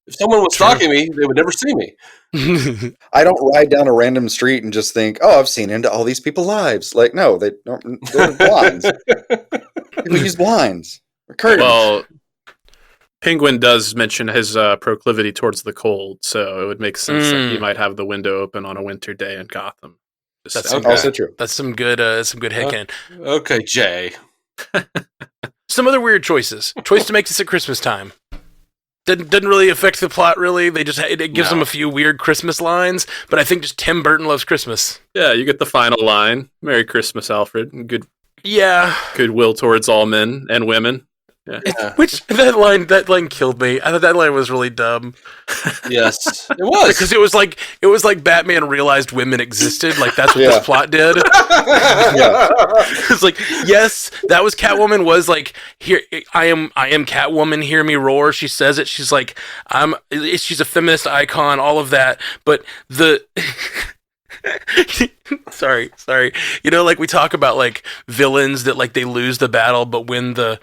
If someone was stalking me, they would never see me. I don't ride down a random street and just think, oh, I've seen into all these people's lives. Like, no, they don't. They're blinds. People use blinds. Or curtains. Well, Penguin does mention his proclivity towards the cold, so it would make sense that he might have the window open on a winter day in Gotham. That's also true. That's some good headcanon. Okay, Jay. Some other weird choices. Choice to make this at Christmas time. Didn't really affect the plot, really. They just it gives them a few weird Christmas lines, but I think just Tim Burton loves Christmas. Yeah, you get the final line, "Merry Christmas, Alfred." Goodwill towards all men and women. Yeah. Which that line killed me. I thought that line was really dumb. Yes, it was, because it was like Batman realized women existed. Like that's what this plot did. It's like, yes, that was Catwoman. Was like, here I am Catwoman. Hear me roar. She says it. She's like, she's a feminist icon. All of that, but the. sorry. You know, like we talk about like villains that like they lose the battle but win the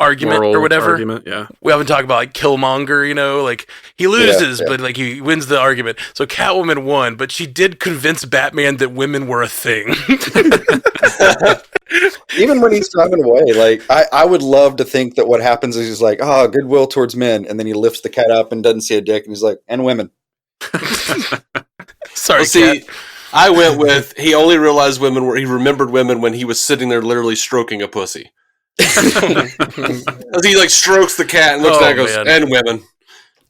argument Moral or whatever. Argument, yeah. We haven't talked about like Killmonger, you know, like he loses, but like he wins the argument. So Catwoman won, but she did convince Batman that women were a thing. Even when he's driving away, like I would love to think that what happens is he's like, goodwill towards men, and then he lifts the cat up and doesn't see a dick, and he's like, and women. Sorry, well, see, I went with he only realized women were he remembered women when he was sitting there literally stroking a pussy. He like strokes the cat and looks at it and goes,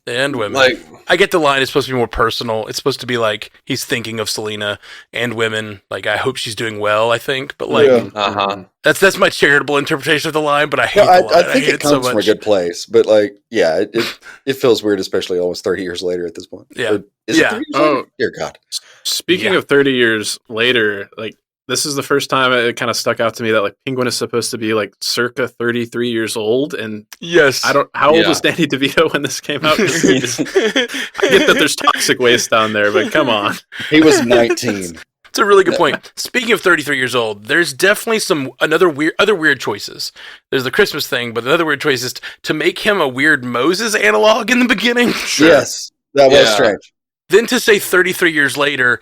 and women. Like, I get the line, it's supposed to be more personal. It's supposed to be like he's thinking of Selena and women. Like, I hope she's doing well, I think. But like that's my charitable interpretation of the line, but I hate the line. I think it comes from a good place, but like, yeah, it feels weird, especially almost 30 years later at this point. Yeah. Is it 30 years later? Dear God. Speaking of 30 years later, like, this is the first time it kind of stuck out to me that like Penguin is supposed to be like circa 33 years old, and how old was Danny DeVito when this came out? I get that there's toxic waste down there, but come on, he was 19. It's a really good point. Speaking of 33 years old, there's definitely other weird choices. There's the Christmas thing, but the other weird choice is to make him a weird Moses analog in the beginning. Sure. Yes, that was strange. Then to say 33 years later.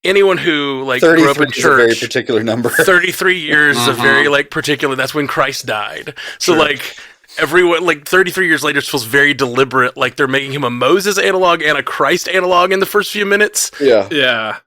Anyone who like grew up in church, is a very particular number. 33 years is a very like particular. That's when Christ died. So like everyone like 33 years later feels very deliberate. Like they're making him a Moses analog and a Christ analog in the first few minutes. Yeah.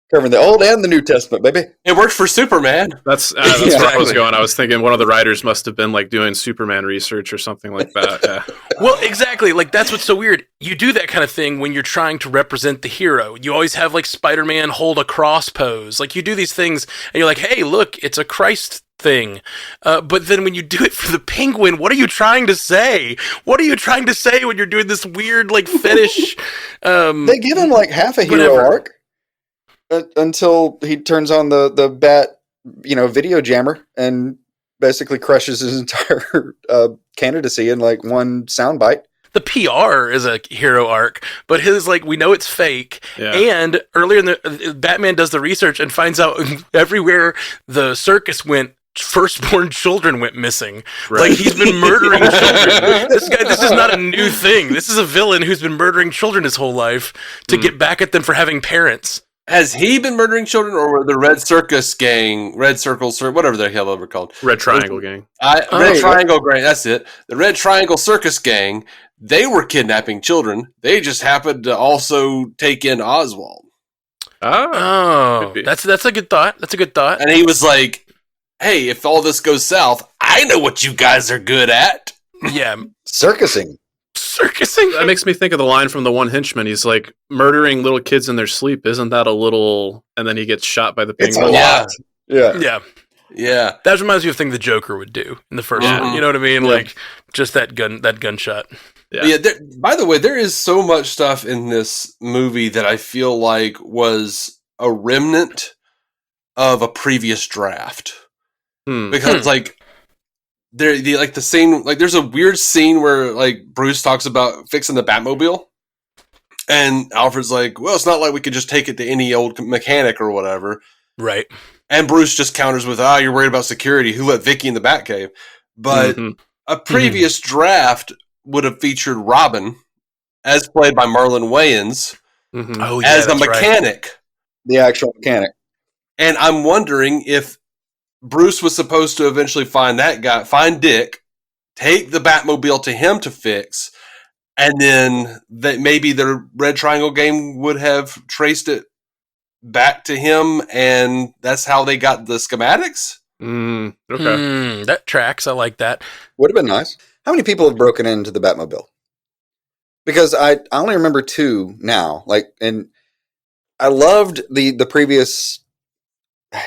Covering the Old and the New Testament, baby. It worked for Superman. That's where I was going. I was thinking one of the writers must have been like doing Superman research or something like that. Yeah. Well, exactly. Like that's what's so weird. You do that kind of thing when you're trying to represent the hero. You always have like Spider-Man hold a cross pose. Like you do these things and you're like, hey, look, it's a Christ thing. But then when you do it for the Penguin, what are you trying to say? What are you trying to say when you're doing this weird like fetish? They give him like half a hero arc. Until he turns on the bat, video jammer and basically crushes his entire candidacy in like one soundbite. The PR is a hero arc, but his like we know it's fake. Yeah. And earlier in the Batman does the research and finds out everywhere the circus went. Firstborn children went missing. Right. Like he's been murdering children. This is not a new thing. This is a villain who's been murdering children his whole life to get back at them for having parents. Has he been murdering children, or were the Red Circus gang, Red Circle, whatever the hell they were called? Red Triangle gang. Red Triangle gang, that's it. The Red Triangle Circus gang, they were kidnapping children. They just happened to also take in Oswald. Oh, that's a good thought. That's a good thought. And he was like, hey, if all this goes south, I know what you guys are good at. Yeah. Circusing. That makes me think of the line from The One Henchman. He's like, murdering little kids in their sleep, isn't that a little... And then he gets shot by the penguin. Yeah. That reminds me of a thing the Joker would do in the first one. You know what I mean? Yeah. Like, just that gunshot. Yeah. By the way, there is so much stuff in this movie that I feel like was a remnant of a previous draft. Because, like... the scene, like there's a weird scene where like Bruce talks about fixing the Batmobile, and Alfred's like, well, it's not like we could just take it to any old mechanic or whatever, right? And Bruce just counters with, you're worried about security, who let Vicky in the Batcave? But a previous draft would have featured Robin, as played by Marlon Wayans, as a mechanic, right. The actual mechanic. And I'm wondering if Bruce was supposed to eventually find Dick, take the Batmobile to him to fix, and then that maybe the Red Triangle game would have traced it back to him, and that's how they got the schematics? Okay. That tracks. I like that. Would have been nice. How many people have broken into the Batmobile? Because I only remember 2 now. And I loved the previous.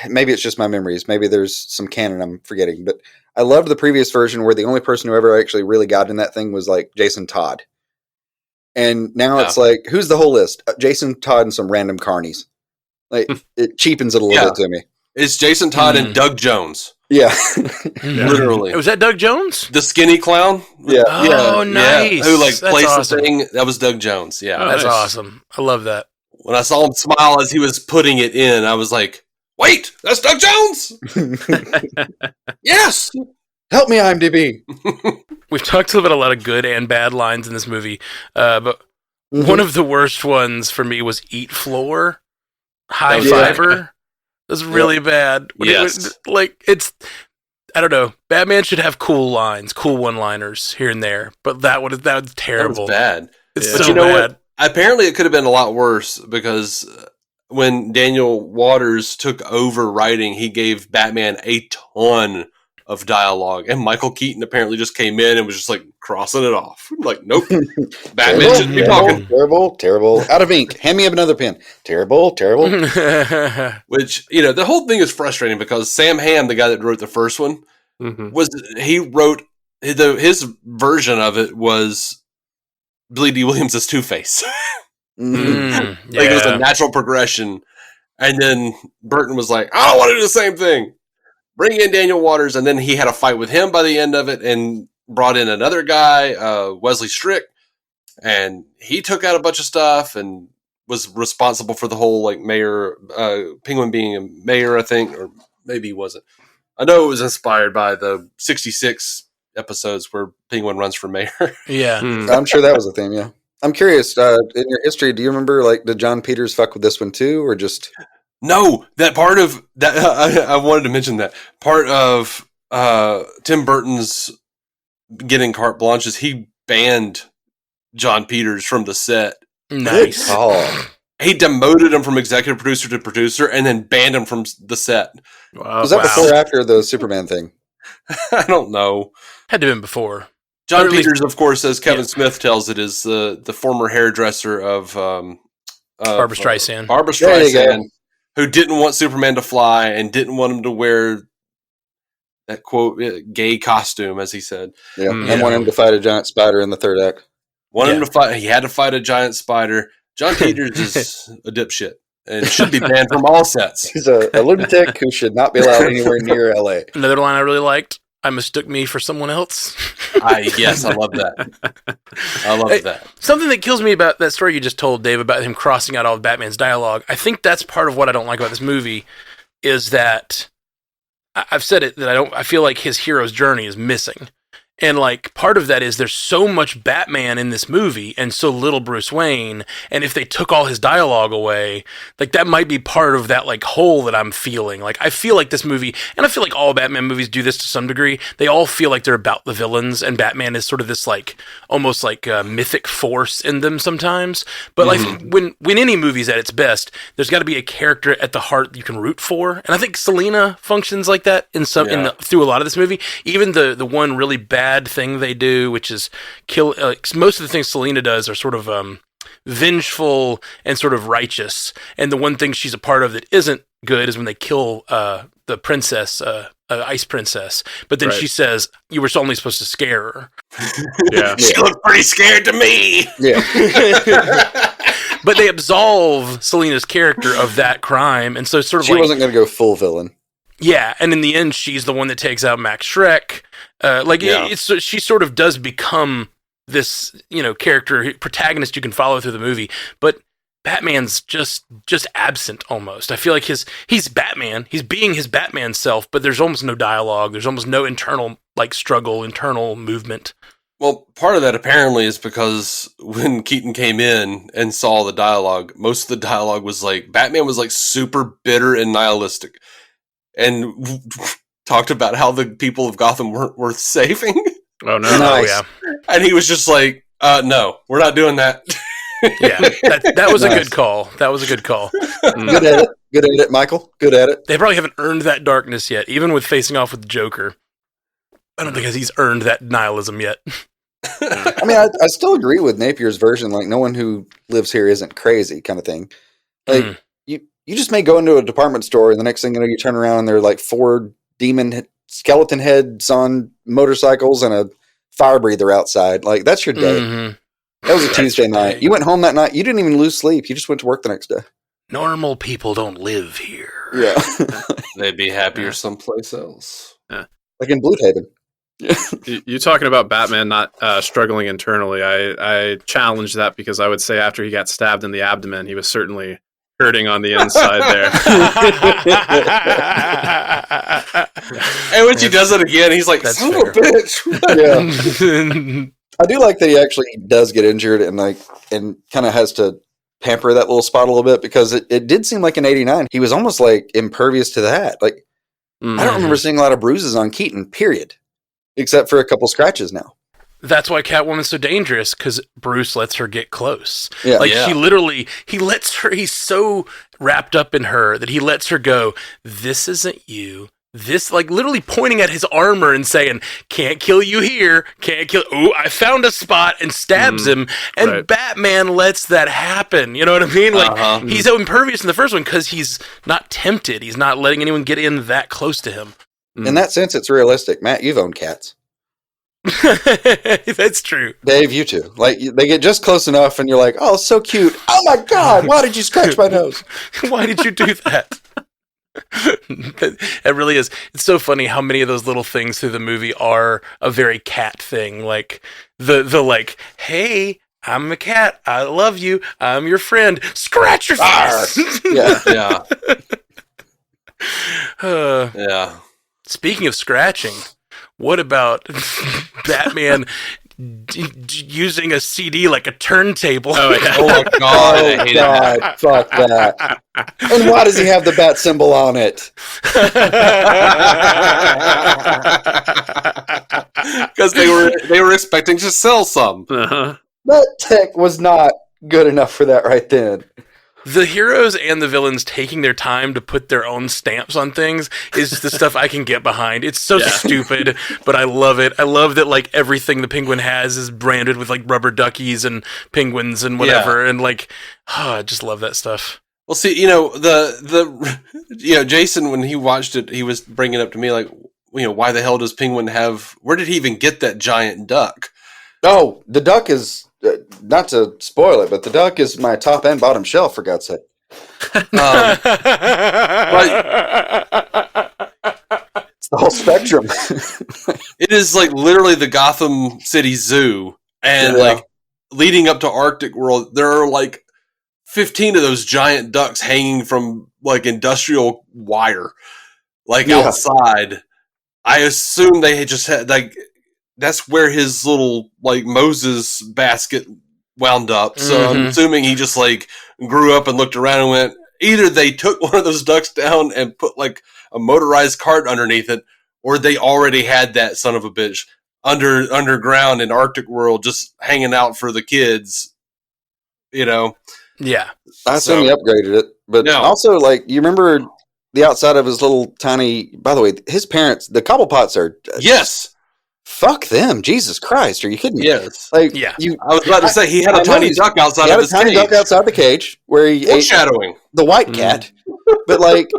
Maybe it's just my memories. Maybe there's some canon I'm forgetting. But I loved the previous version where the only person who ever actually really got in that thing was like Jason Todd. And now it's like, who's the whole list? Jason Todd and some random carnies. Like, it cheapens it a little bit to me. It's Jason Todd and Doug Jones. Yeah. Literally. Was that Doug Jones? The skinny clown? Yeah. Oh, nice. Yeah. Who That's plays awesome. the thing? That was Doug Jones. Yeah. That's awesome. I love that. When I saw him smile as he was putting it in, I was like, wait, that's Doug Jones! Yes! Help me, IMDb. We've talked about a lot of good and bad lines in this movie, but one of the worst ones for me was "Eat Floor." High fiver. It was really bad. Yes. I don't know. Batman should have cool lines, cool one-liners here and there, but that was terrible. That was bad. It's But so you know bad. what? Apparently it could have been a lot worse because when Daniel Waters took over writing, he gave Batman a ton of dialogue, and Michael Keaton apparently just came in and was just like crossing it off. Like, nope. Batman shouldn't be talking. Terrible. Out of ink. Hand me another pen. Terrible. Which, the whole thing is frustrating because Sam Hamm, the guy that wrote the first one, he wrote his version of it was Billy D. Williams as Two-Face. It was a natural progression. And then Burton was like, I don't want to do the same thing. Bring in Daniel Waters, and then he had a fight with him by the end of it and brought in another guy, Wesley Strick, and he took out a bunch of stuff and was responsible for the whole mayor, Penguin being a mayor, I think, or maybe he wasn't. I know it was inspired by the 66 episodes where Penguin runs for mayor. Yeah. I'm sure that was a theme, yeah. I'm curious, in your history, do you remember, did John Peters fuck with this one too, or just... No, that part of that I wanted to mention that part of Tim Burton's getting carte blanche is he banned John Peters from the set. Nice. He demoted him from executive producer to producer and then banned him from the set. Wow. Was that before or after the Superman thing? I don't know. Had to have been before. John Peters, of course, as Kevin Smith tells it, is the former hairdresser of Barbra Streisand. Barbra Streisand, who didn't want Superman to fly and didn't want him to wear that, quote, gay costume, as he said. Yeah, and wanted him to fight a giant spider in the third act. Wanted him to fight. He had to fight a giant spider. John Peters is a dipshit and should be banned from all sets. He's a lunatic who should not be allowed anywhere near L.A. Another line I really liked, I mistook me for someone else. Yes, I love that. I love that. Something that kills me about that story you just told, Dave, about him crossing out all of Batman's dialogue, I think that's part of what I don't like about this movie, is that, I've said it, that I feel like his hero's journey is missing. And part of that is there's so much Batman in this movie and so little Bruce Wayne. And if they took all his dialogue away, that might be part of that hole that I'm feeling. I feel like this movie, and I feel like all Batman movies do this to some degree. They all feel like they're about the villains, and Batman is sort of this almost mythic force in them sometimes. But when any movie's at its best, there's got to be a character at the heart you can root for. And I think Selina functions like that through a lot of this movie. Even the one really bad thing they do, which is kill. Most of the things Selina does are sort of vengeful and sort of righteous. And the one thing she's a part of that isn't good is when they kill the princess, Ice Princess. But then she says, "You were only supposed to scare her." Yeah, she looked pretty scared to me. Yeah. But they absolve Selina's character of that crime, and so it's sort of she wasn't going to go full villain. Yeah, and in the end, she's the one that takes out Max Schreck. She sort of does become this, character, protagonist you can follow through the movie. But Batman's just absent almost. I feel like he's Batman. He's being his Batman self, but there's almost no dialogue. There's almost no internal struggle, internal movement. Well, part of that apparently is because when Keaton came in and saw the dialogue, most of the dialogue was Batman was super bitter and nihilistic. And talked about how the people of Gotham weren't worth saving. Oh, no. Nice. Oh, yeah. And he was just no, we're not doing that. Yeah, that was a good call. That was a good call. Good edit. Good at it, Michael. Good at it. They probably haven't earned that darkness yet, even with facing off with the Joker. I don't think he's earned that nihilism yet. I mean, I still agree with Napier's version. Like, no one who lives here isn't crazy, kind of thing. Like, you just may go into a department store, and the next thing you know, you turn around and there are like 4 skeleton heads on motorcycles and a fire breather outside. Like, that's your day. Mm-hmm. That was a Tuesday night. You went home that night. You didn't even lose sleep. You just went to work the next day. Normal people don't live here. Yeah. They'd be happier someplace else. Yeah. Like in Bloodhaven. You talking about Batman not struggling internally. I challenged that because I would say after he got stabbed in the abdomen, he was certainly hurting on the inside there. And when she does it again, he's like, son of a bitch. Yeah. I do like that he actually does get injured and kind of has to pamper that little spot a little bit, because it did seem like in '89 he was almost like impervious to that. Like, I don't remember seeing a lot of bruises on Keaton, period, except for a couple scratches now. That's why Catwoman's so dangerous, because Bruce lets her get close. Yeah. He lets her, he's so wrapped up in her that he lets her go, this isn't you. This, like, literally pointing at his armor and saying, can't kill you here, can't kill, ooh, I found a spot, and stabs him, and Batman lets that happen, you know what I mean? Like, he's so impervious in the first one because he's not tempted, he's not letting anyone get in that close to him. In that sense, it's realistic. Matt, you've owned cats. That's true. Dave, you too. Like, they get just close enough and you're like, oh, so cute. Oh my God, why did you scratch my nose? Why did you do that? It really is. It's so funny how many of those little things through the movie are a very cat thing. Like the like, hey, I'm a cat. I love you. I'm your friend. Scratch your face. Yeah. Yeah. Speaking of scratching, what about Batman using a CD like a turntable? Oh my God! I hate God, fuck that. And why does he have the bat symbol on it? Because they were expecting to sell some. That tech was not good enough for that right then. The heroes and the villains taking their time to put their own stamps on things is the stuff I can get behind. It's so stupid, but I love it. I love that, like, everything the Penguin has is branded with, like, rubber duckies and penguins and whatever, and, like, I just love that stuff. Well, see, Jason, when he watched it, he was bringing up to me, like, why the hell does Penguin have? Where did he even get that giant duck? Oh, the duck is. Not to spoil it, but the duck is my top and bottom shelf, for God's sake. It's the whole spectrum. It is like literally the Gotham City Zoo, and like leading up to Arctic World, there are like 15 of those giant ducks hanging from like industrial wire, like outside. I assume they had just had like. That's where his little like Moses basket wound up. So I'm assuming he just like grew up and looked around and went, either they took one of those ducks down and put like a motorized cart underneath it, or they already had that son of a bitch underground in Arctic World just hanging out for the kids, Yeah. I assume he upgraded it. But also, like, you remember the outside of his little tiny, by the way, his parents, the Cobblepots are... Yes. Fuck them. Jesus Christ. Are you kidding me? Yes. Like, I was about to say, he had a tiny duck outside of his cage. He had a tiny duck outside the cage where he ate the white cat. But, like,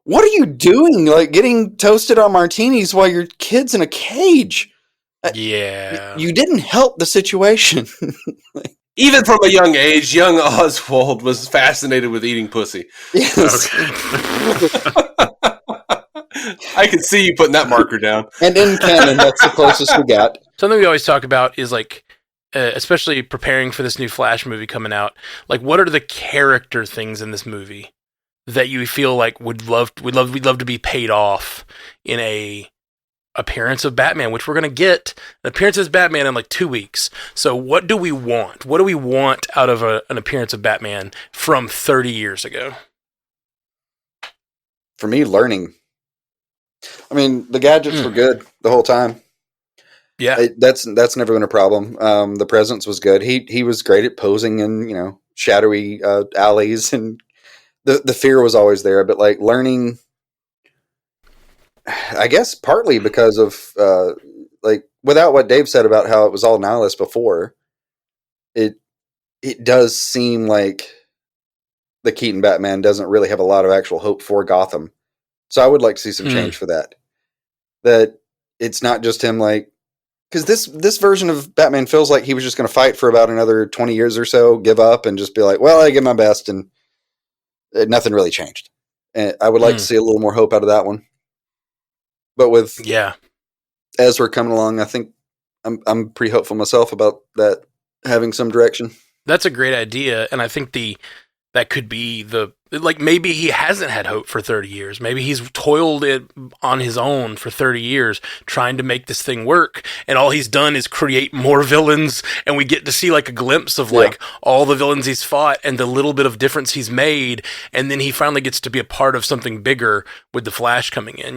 what are you doing? Like, getting toasted on martinis while your kid's in a cage? Yeah. You didn't help the situation. Even from a young age, young Oswald was fascinated with eating pussy. Yes. I can see you putting that marker down. And in canon, that's the closest we got. Something we always talk about is like, especially preparing for this new Flash movie coming out. Like, what are the character things in this movie that you feel like we'd love to be paid off in a appearance of Batman, which we're gonna get an appearance as Batman in like 2 weeks. So, what do we want? What do we want out of an appearance of Batman from 30 years ago? For me, learning. I mean, the gadgets were good the whole time. Yeah, that's never been a problem. The presence was good. He was great at posing and shadowy alleys, and the fear was always there. But like learning, I guess partly because of like without what Dave said about how it was all nihilist before, it does seem like the Keaton Batman doesn't really have a lot of actual hope for Gotham. So I would like to see some change for that. That it's not just him like, because this version of Batman feels like he was just going to fight for about another 20 years or so, give up, and just be like, well, I did my best, and nothing really changed. And I would like to see a little more hope out of that one. But with Ezra coming along, I think I'm pretty hopeful myself about that having some direction. That's a great idea, and I think that could be maybe he hasn't had hope for 30 years. Maybe he's toiled it on his own for 30 years trying to make this thing work, and all he's done is create more villains, and we get to see like a glimpse of like all the villains he's fought and the little bit of difference he's made, and then he finally gets to be a part of something bigger with the Flash coming in,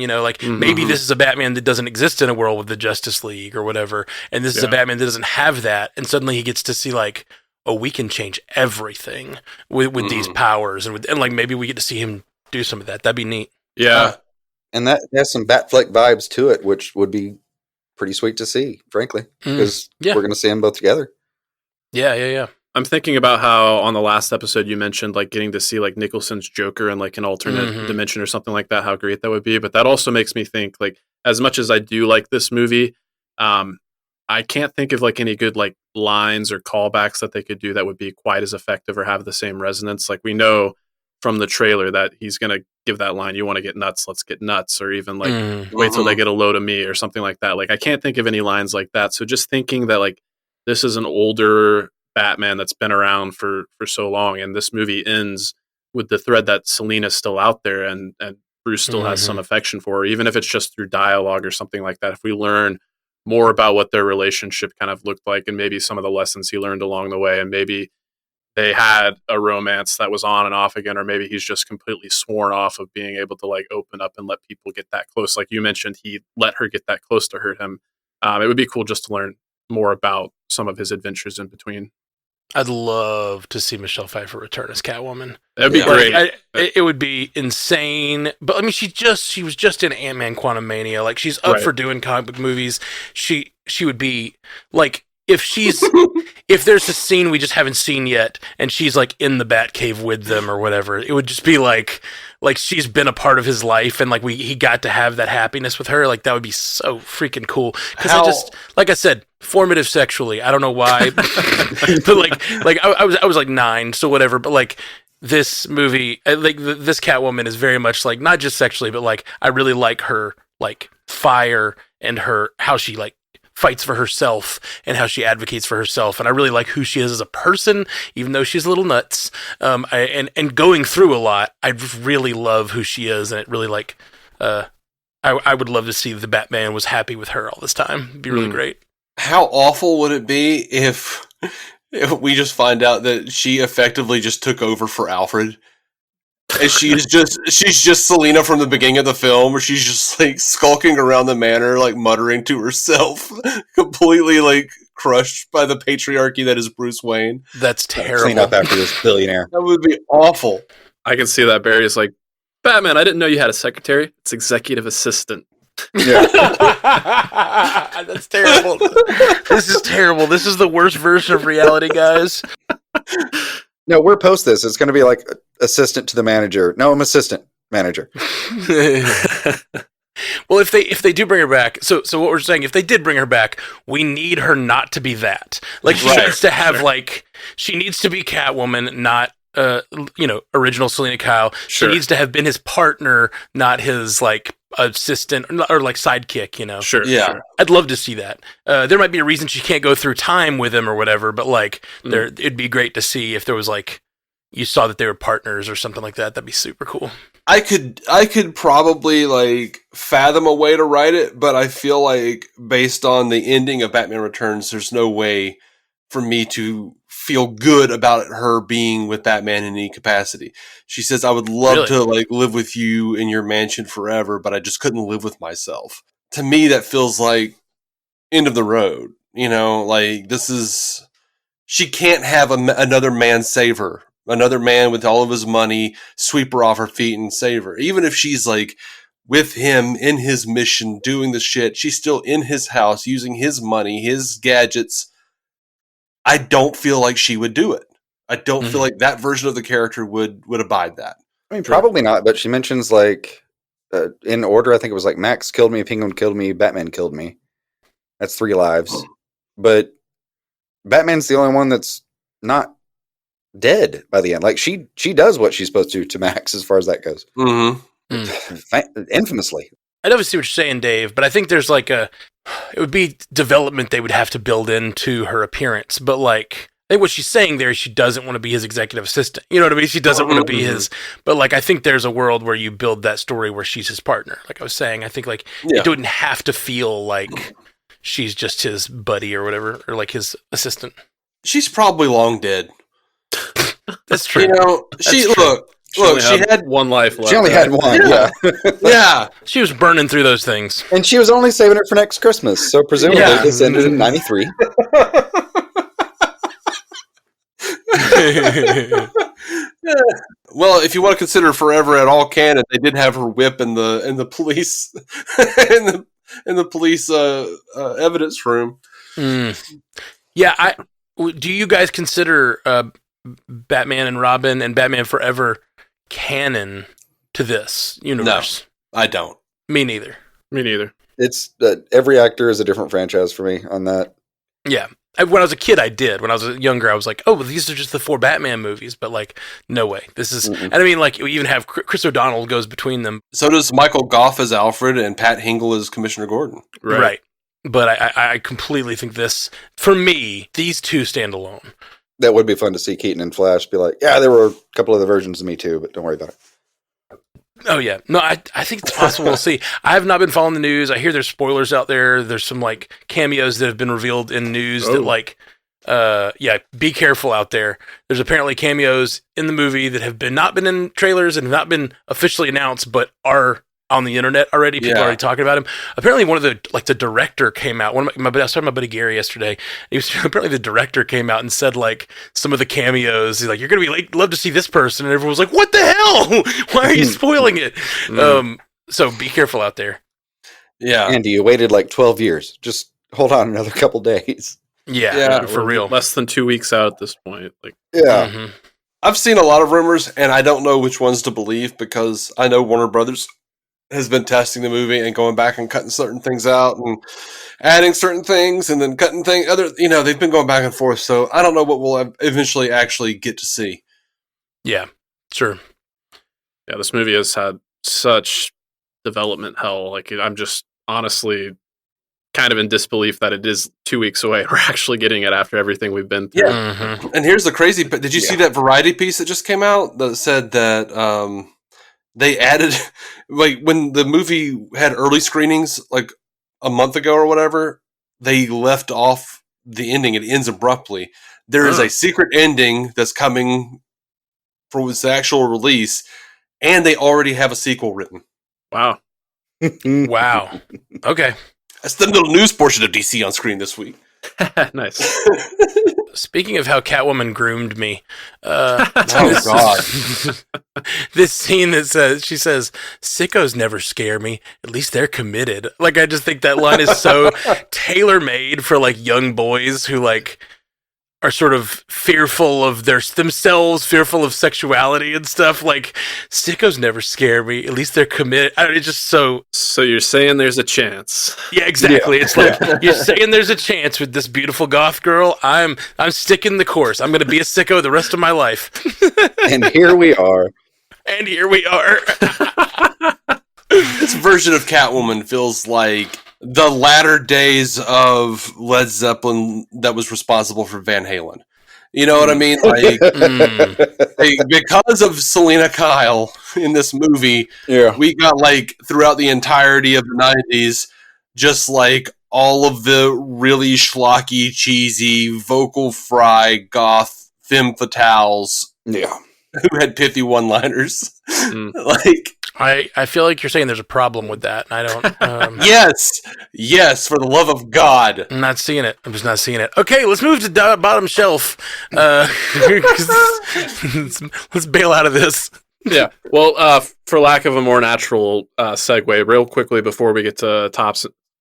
maybe this is a Batman that doesn't exist in a world with the Justice League or whatever, and this is a Batman that doesn't have that, and suddenly he gets to see like, oh, we can change everything with these powers, and like maybe we get to see him do some of that. That'd be neat. Yeah, and that has some Batfleck vibes to it, which would be pretty sweet to see, frankly, because we're going to see them both together. Yeah. I'm thinking about how on the last episode you mentioned like getting to see like Nicholson's Joker in like an alternate dimension or something like that. How great that would be! But that also makes me think like, as much as I do like this movie, I can't think of like any good like lines or callbacks that they could do that would be quite as effective or have the same resonance. Like we know from the trailer that he's going to give that line, "You want to get nuts, let's get nuts," or even like "Wait till they get a load of me," or something like that. Like I can't think of any lines like that. So just thinking that like this is an older Batman that's been around for so long, and this movie ends with the thread that Selina's still out there and Bruce still has some affection for her, even if it's just through dialogue or something like that. If we learn more about what their relationship kind of looked like and maybe some of the lessons he learned along the way, and maybe they had a romance that was on and off again, or maybe he's just completely sworn off of being able to like open up and let people get that close. Like you mentioned, he let her get that close to hurt him. It would be cool just to learn more about some of his adventures in between. I'd love to see Michelle Pfeiffer return as Catwoman. That'd be great. It would be insane. But I mean, she was just in Ant-Man Quantumania. Like she's up for doing comic book movies. She would be like, if there's a scene we just haven't seen yet, and she's like in the Batcave with them or whatever, it would just be like she's been a part of his life, and like he got to have that happiness with her. Like that would be so freaking cool. Because like I said, formative sexually. I don't know why, but like I was like 9, so whatever. But like this movie, like this Catwoman is very much like not just sexually, but like I really like her like fire and her how she like fights for herself and how she advocates for herself, and I really like who she is as a person, even though she's a little nuts. And going through a lot, I really love who she is, and it really like I would love to see the Batman was happy with her all this time. It'd be really great. How awful would it be if we just find out that she effectively just took over for Alfred? And she's just Selina from the beginning of the film, where she's just like skulking around the manor, like muttering to herself, completely like crushed by the patriarchy that is Bruce Wayne. That's terrible. Clean up after this billionaire. That would be awful. I can see that. Barry's like, Batman, I didn't know you had a secretary. It's executive assistant. Yeah. That's terrible. This is terrible. This is the worst version of reality, guys. No, we're post this. It's going to be like assistant to the manager. No, I'm assistant manager. Well, if they do bring her back, so what we're saying, if they did bring her back, we need her not to be that. Like she needs to have like she needs to be Catwoman, not original Selina Kyle. She needs to have been his partner, not his like assistant or like sidekick. Sure. I'd love to see that. There might be a reason she can't go through time with him or whatever, but like it'd be great to see if there was like you saw that they were partners or something like that. That'd be super cool. I could probably like fathom a way to write it, but I feel like based on the ending of Batman Returns, there's no way for me to feel good about her being with Batman in any capacity. She says, I would love to like live with you in your mansion forever, but I just couldn't live with myself. To me, that feels like end of the road. Like this is, she can't have another man save her. Another man with all of his money sweep her off her feet and save her. Even if she's like with him in his mission, doing the shit, she's still in his house using his money, his gadgets. I don't feel like she would do it. I don't feel like that version of the character would abide that. I mean, probably not, but she mentions like in order, I think it was like Max killed me, Penguin killed me, Batman killed me. That's 3 lives. But Batman's the only one that's not dead by the end. Like she does what she's supposed to Max as far as that goes. Infamously. I never see what you're saying, Dave, but I think there's like it would be development they would have to build into her appearance. But like, I think what she's saying there is she doesn't want to be his executive assistant. You know what I mean? She doesn't want to be his, but like, I think there's a world where you build that story where she's his partner. Like I was saying, I think like it wouldn't have to feel like she's just his buddy or whatever, or like his assistant. She's probably long dead. That's true. You know, she had one life left. She only had one. Yeah. Yeah. She was burning through those things. And she was only saving it for next Christmas. So presumably this ended in 93. Well, if you want to consider Forever at all canon, they did have her whip in the police in the police evidence room. Yeah, do you guys consider Batman and Robin and Batman Forever canon to this universe? No, I don't. Me neither. It's every actor is a different franchise for me on that. Yeah. When I was a kid, I did. When I was younger, I was like, oh, well, these are just the 4 Batman movies. But, like, no way. This is... And I mean, like, you even have Chris O'Donnell goes between them. So does Michael Goff as Alfred and Pat Hingle as Commissioner Gordon. Right. But I completely think this... For me, these two stand alone. That would be fun to see Keaton and Flash be like, yeah, there were a couple other versions of me too, but don't worry about it. Oh, yeah. No, I think it's possible. We'll see. I have not been following the news. I hear there's spoilers out there. There's some, like, cameos that have been revealed in news that, like, be careful out there. There's apparently cameos in the movie that have not been in trailers and have not been officially announced, but are on the internet already. People are already talking about him. Apparently, one of the director came out. I was talking to my buddy Gary yesterday. Apparently, the director came out and said, like, some of the cameos. He's like, "You're gonna be like, love to see this person," and everyone was like, "What the hell? Why are you spoiling it?" So be careful out there. Yeah, Andy, you waited like 12 years. Just hold on another couple days. Yeah, for real. Less than 2 weeks out at this point. Like, yeah, I've seen a lot of rumors, and I don't know which ones to believe because I know Warner Brothers has been testing the movie and going back and cutting certain things out and adding certain things and then cutting things. They've been going back and forth. So I don't know what we'll eventually actually get to see. Yeah, sure. Yeah, this movie has had such development hell. Like, I'm just honestly kind of in disbelief that it is 2 weeks away. We're actually getting it after everything we've been through. Yeah. And here's the crazy, but did you see that Variety piece that just came out that said that, they added, like, when the movie had early screenings, like, a month ago or whatever, they left off the ending. It ends abruptly. There is a secret ending that's coming for its actual release, and they already have a sequel written. Wow. Wow. Okay. That's the little news portion of DC on Screen this week. Nice. Speaking of how Catwoman groomed me, God. This scene that she says, "Sickos never scare me. At least they're committed." Like, I just think that line is so tailor-made for, like, young boys who, like, are sort of fearful of themselves, fearful of sexuality and stuff. Like, sickos never scare me. At least they're committed. It's just so... So you're saying there's a chance. Yeah, exactly. Yeah. It's like, you're saying there's a chance with this beautiful goth girl. I'm sticking the course. I'm going to be a sicko the rest of my life. And here we are. This version of Catwoman feels like the latter days of Led Zeppelin that was responsible for Van Halen. You know what I mean? Like, because of Selena Kyle in this movie, we got, like, throughout the entirety of the 90s, just, like, all of the really schlocky, cheesy, vocal fry, goth, femme fatales. Yeah. who had pithy one-liners. Like, I feel like you're saying there's a problem with that. And I don't. Yes, for the love of God. I'm not seeing it. I'm just not seeing it. Okay, let's move to bottom shelf. 'Cause let's bail out of this. Yeah. Well, for lack of a more natural segue, real quickly before we get to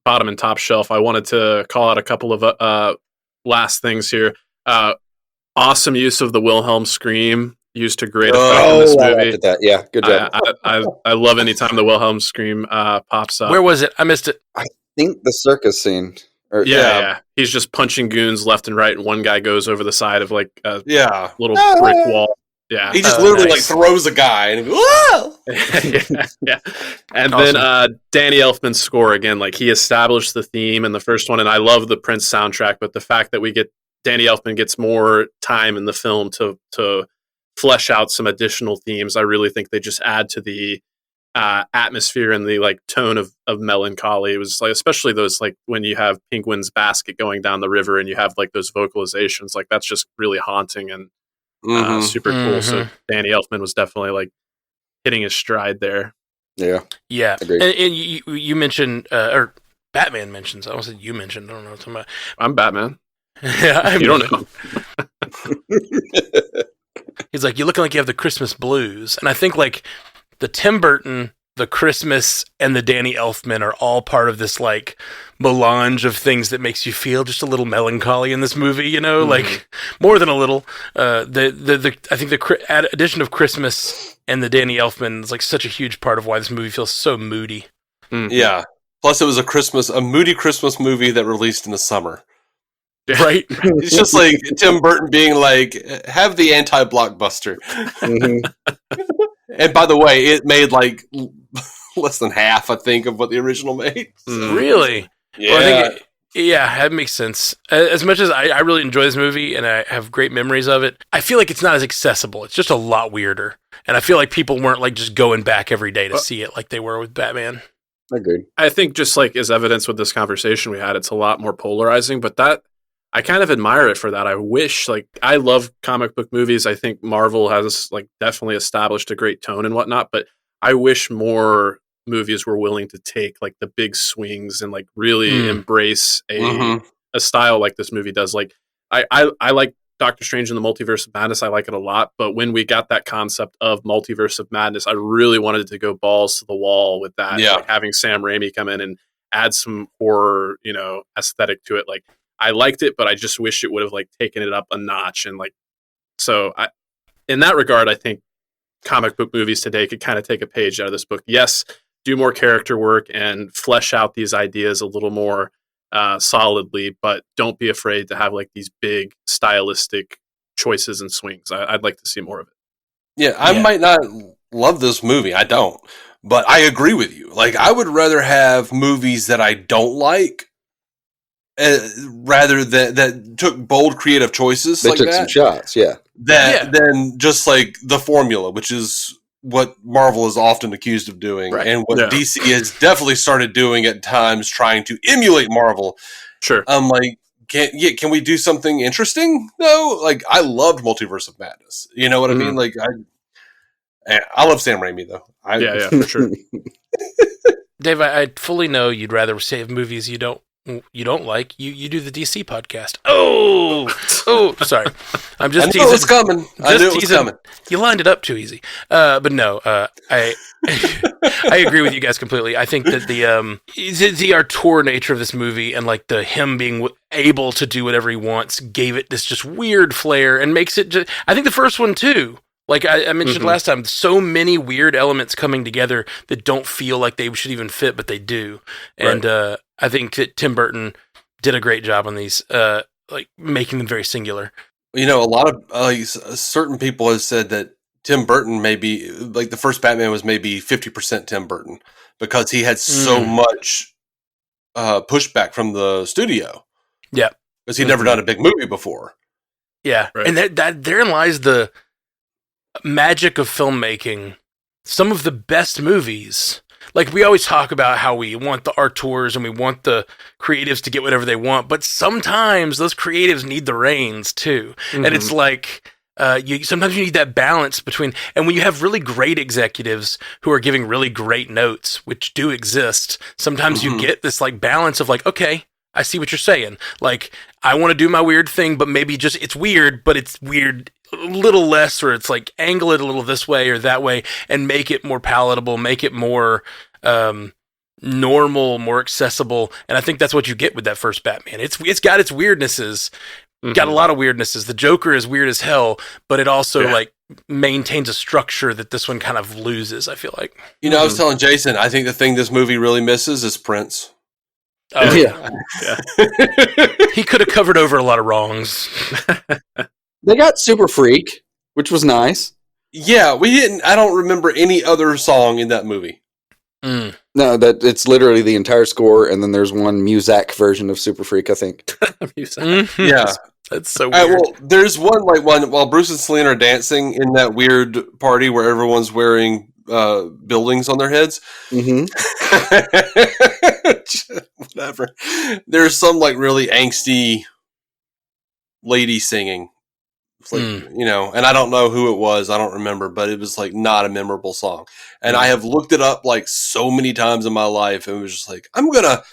bottom and top shelf, I wanted to call out a couple of last things here. Awesome use of the Wilhelm scream, used to great effect in this movie. I looked at that. Yeah, good job. I love any time the Wilhelm scream pops up. Where was it? I missed it. I think the circus scene. Yeah. He's just punching goons left and right, and one guy goes over the side of like a little Ah! brick wall. Yeah, He just literally like throws a guy and yeah. And awesome. Then Danny Elfman's score again, like he established the theme in the first one, and I love the Prince soundtrack, but the fact that Danny Elfman gets more time in the film to flesh out some additional themes, I really think they just add to the atmosphere and the like tone of melancholy. It was like, especially those like when you have Penguin's basket going down the river and you have like those vocalizations, like that's just really haunting and super cool. So Danny Elfman was definitely like hitting his stride there. Yeah. And you mentioned or Batman mentions. I almost said you mentioned. I don't know what I'm talking about. I'm Batman. Yeah, you don't know. He's like, you're looking like you have the Christmas blues, and I think like the Tim Burton, the Christmas, and the Danny Elfman are all part of this like melange of things that makes you feel just a little melancholy in this movie. You know, like more than a little. I think the addition of Christmas and the Danny Elfman is like such a huge part of why this movie feels so moody. Yeah. Plus, it was a moody Christmas movie that released in the summer. Right? It's just like Tim Burton being like, have the anti-blockbuster. And by the way, it made like less than half, I think, of what the original made. So. Really? Yeah. Well, I think that makes sense. As much as I really enjoy this movie and I have great memories of it, I feel like it's not as accessible. It's just a lot weirder. And I feel like people weren't like just going back every day to see it like they were with Batman. Agreed. I think just like as evidence with this conversation we had, it's a lot more polarizing, but that I kind of admire it for that. I wish, like, I love comic book movies. I think Marvel has like definitely established a great tone and whatnot, but I wish more movies were willing to take like the big swings and like really embrace a style like this movie does. Like I like Doctor Strange in the Multiverse of Madness. I like it a lot, but when we got that concept of Multiverse of Madness, I really wanted to go balls to the wall with that. Yeah. Like, having Sam Raimi come in and add some horror, aesthetic to it. Like, I liked it, but I just wish it would have like taken it up a notch. And like, so in that regard, I think comic book movies today could kind of take a page out of this book. Yes, do more character work and flesh out these ideas a little more solidly, but don't be afraid to have like these big stylistic choices and swings. I'd like to see more of it. Yeah, I might not love this movie. I don't, but I agree with you. Like, I would rather have movies that I don't like rather than that took bold creative choices. They like took that, some shots, than just like the formula, which is what Marvel is often accused of doing, and what DC has definitely started doing at times, trying to emulate Marvel. Sure, I'm like, can we do something interesting? No, like I loved Multiverse of Madness. You know what I mean? Like I love Sam Raimi though. Yeah, for sure. Dave, I fully know you'd rather save movies you don't like. You do the DC podcast. Oh, sorry. I'm just teasing. I knew it was coming. You lined it up too easy. But no, I I agree with you guys completely. I think that the auteur nature of this movie and like him being able to do whatever he wants gave it this just weird flair and makes it just, I think the first one too. Like I mentioned last time, so many weird elements coming together that don't feel like they should even fit, but they do. And I think that Tim Burton did a great job on these, like making them very singular. A lot of certain people have said that Tim Burton maybe like the first Batman was maybe 50% Tim Burton because he had so much pushback from the studio. Yeah, because he'd never done a big movie before. Yeah, and that therein lies the magic of filmmaking. Some of the best movies, like we always talk about how we want the auteurs and we want the creatives to get whatever they want, but sometimes those creatives need the reins too. And it's like sometimes you need that balance between, and when you have really great executives who are giving really great notes, which do exist, sometimes you get this like balance of like, okay, I see what you're saying. Like, I want to do my weird thing, but maybe just it's weird a little less, or it's like angle it a little this way or that way and make it more palatable, make it more normal, more accessible. And I think that's what you get with that first Batman. It's got its weirdnesses. Got a lot of weirdnesses. The Joker is weird as hell, but it also like maintains a structure that this one kind of loses, I feel like. You know, I was telling Jason, I think the thing this movie really misses is Prince. Oh, yeah. He could have covered over a lot of wrongs. They got Super Freak, which was nice. Yeah, I don't remember any other song in that movie. No, that it's literally the entire score, and then there's one Muzak version of Super Freak, I think. Yeah. That's so weird. Well, there's one while Bruce and Selena are dancing in that weird party where everyone's wearing buildings on their heads. Whatever. There's some like really angsty lady singing. It's like, you know, and I don't know who it was. I don't remember, but it was like not a memorable song. And I have looked it up like so many times in my life, and it was just like, I'm gonna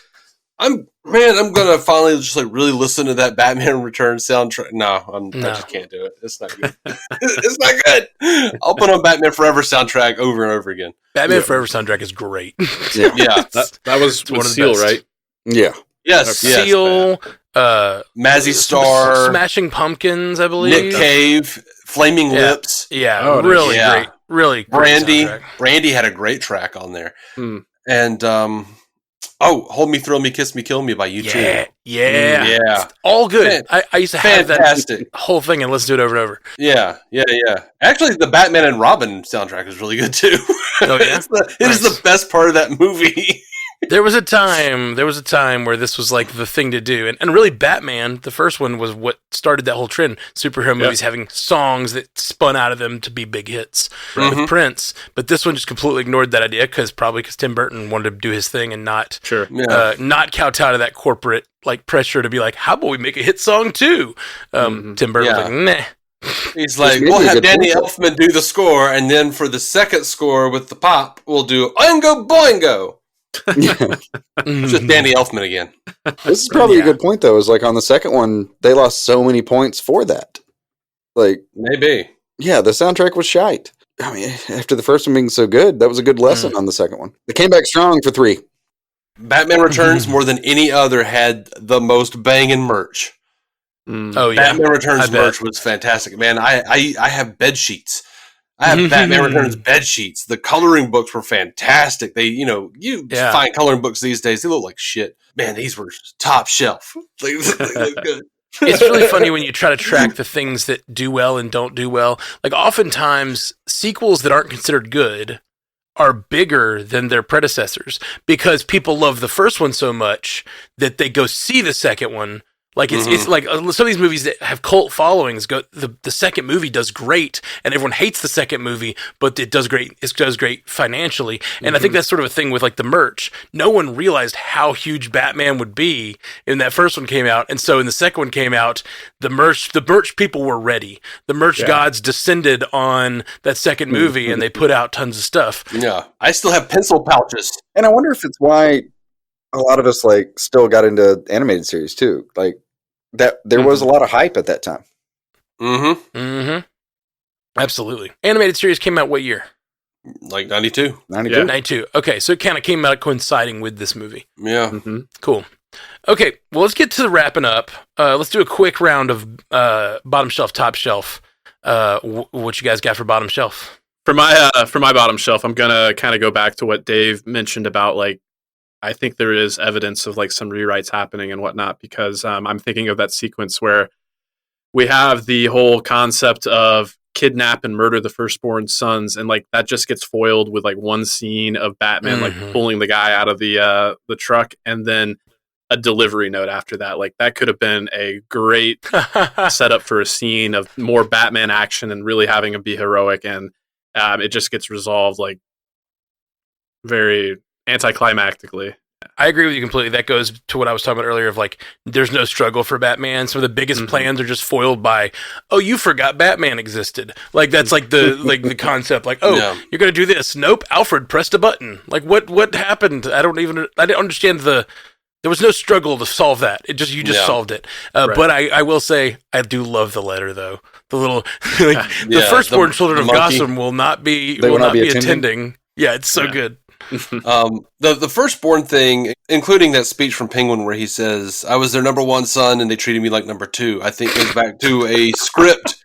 finally just like really listen to that Batman Returns soundtrack. No, I just can't do it. It's not good. It's not good. I'll put on Batman Forever soundtrack over and over again. Batman Forever soundtrack is great. Yeah, that was one of the Seal, right? Yeah. Yes. Seal. Mazzy Star, Smashing Pumpkins, I believe. Nick Cave, Flaming Lips. Yeah, really great. Really great. Brandy had a great track on there. And Hold Me, Thrill Me, Kiss Me, Kill Me by U2. Yeah. It's all good. I used to have fantastic. that whole thing and listen to it over and over. Yeah. Actually, the Batman and Robin soundtrack is really good too. Oh yeah, it is the best part of that movie. There was a time where this was like the thing to do. And really Batman, the first one, was what started that whole trend. Superhero movies having songs that spun out of them to be big hits with Prince. But this one just completely ignored that idea because Tim Burton wanted to do his thing and not kowtow to that corporate like pressure to be like, how about we make a hit song too? Tim Burton was like, nah. He's like, we'll have Danny Elfman do the score, and then for the second score with the pop, we'll do Oingo Boingo. Just Danny Elfman again. This is probably a good point, though. Is like on the second one, they lost so many points for that. Like maybe, yeah, the soundtrack was shite. I mean, after the first one being so good, that was a good lesson on the second one. They came back strong for 3. Batman Returns, more than any other, had the most banging merch. Oh yeah, Batman Returns merch was fantastic, man. I have bed sheets. I have Batman Returns bed sheets. The coloring books were fantastic. They, you find coloring books these days, they look like shit. Man, these were top shelf. They look good. It's really funny when you try to track the things that do well and don't do well. Like oftentimes sequels that aren't considered good are bigger than their predecessors because people love the first one so much that they go see the second one. Like it's like some of these movies that have cult followings the second movie does great and everyone hates the second movie, but it does great financially. And I think that's sort of a thing with like the merch. No one realized how huge Batman would be when that first one came out. And so when the second one came out, the merch people were ready. The merch gods descended on that second movie and they put out tons of stuff. Yeah. I still have pencil pouches. And I wonder if it's why a lot of us like still got into animated series too. Like that there was a lot of hype at that time. Absolutely. Animated series came out what year? Like 92. 92. Okay, so it kind of came out coinciding with this movie. Yeah. Cool. Okay, well, let's get to the wrapping up. Let's do a quick round of bottom shelf, top shelf. What you guys got for bottom shelf? For my bottom shelf, I'm gonna kind of go back to what Dave mentioned about like I think there is evidence of like some rewrites happening and whatnot because I'm thinking of that sequence where we have the whole concept of kidnap and murder the firstborn sons, and like that just gets foiled with like one scene of Batman like pulling the guy out of the truck, and then a delivery note after that. Like that could have been a great setup for a scene of more Batman action and really having him be heroic, and it just gets resolved like very anticlimactically. I agree with you completely. That goes to what I was talking about earlier of like, there's no struggle for Batman. Some of the biggest plans are just foiled by, oh, you forgot Batman existed. Like, that's like the concept. Like, oh, you're going to do this. Nope. Alfred pressed a button. Like, what happened? I didn't understand there was no struggle to solve that. You just solved it. Right. But I will say, I do love the letter though. The little, the firstborn children of Gotham will not be attending. Yeah, it's so good. The firstborn thing, including that speech from Penguin where he says, "I was their number one son and they treated me like number two," I think goes back to a script.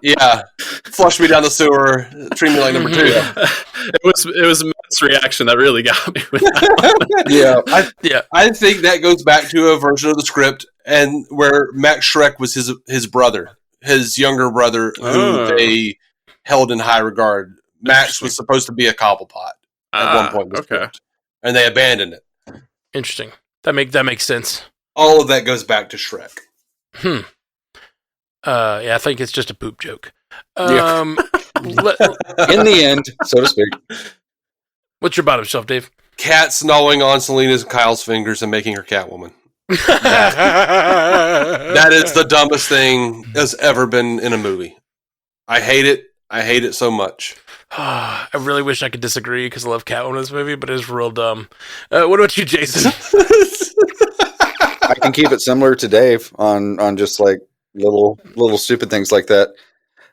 Yeah, flush me down the sewer, treat me like number two. It was Matt's reaction that really got me with that one. I think that goes back to a version of the script and where Max Schreck was his brother, his younger brother, who they held in high regard. Max was supposed to be a Cobblepot at one point in the script, and they abandoned it. Interesting. That makes sense. All of that goes back to Shrek. I think it's just a poop joke. In the end, so to speak. What's your bottom shelf, Dave? Cats gnawing on Selina's and Kyle's fingers and making her Catwoman. That is the dumbest thing that's ever been in a movie. I hate it. I hate it so much. I really wish I could disagree because I love Catwoman in this movie, but it's real dumb. What about you, Jason? I can keep it similar to Dave on just like little stupid things like that.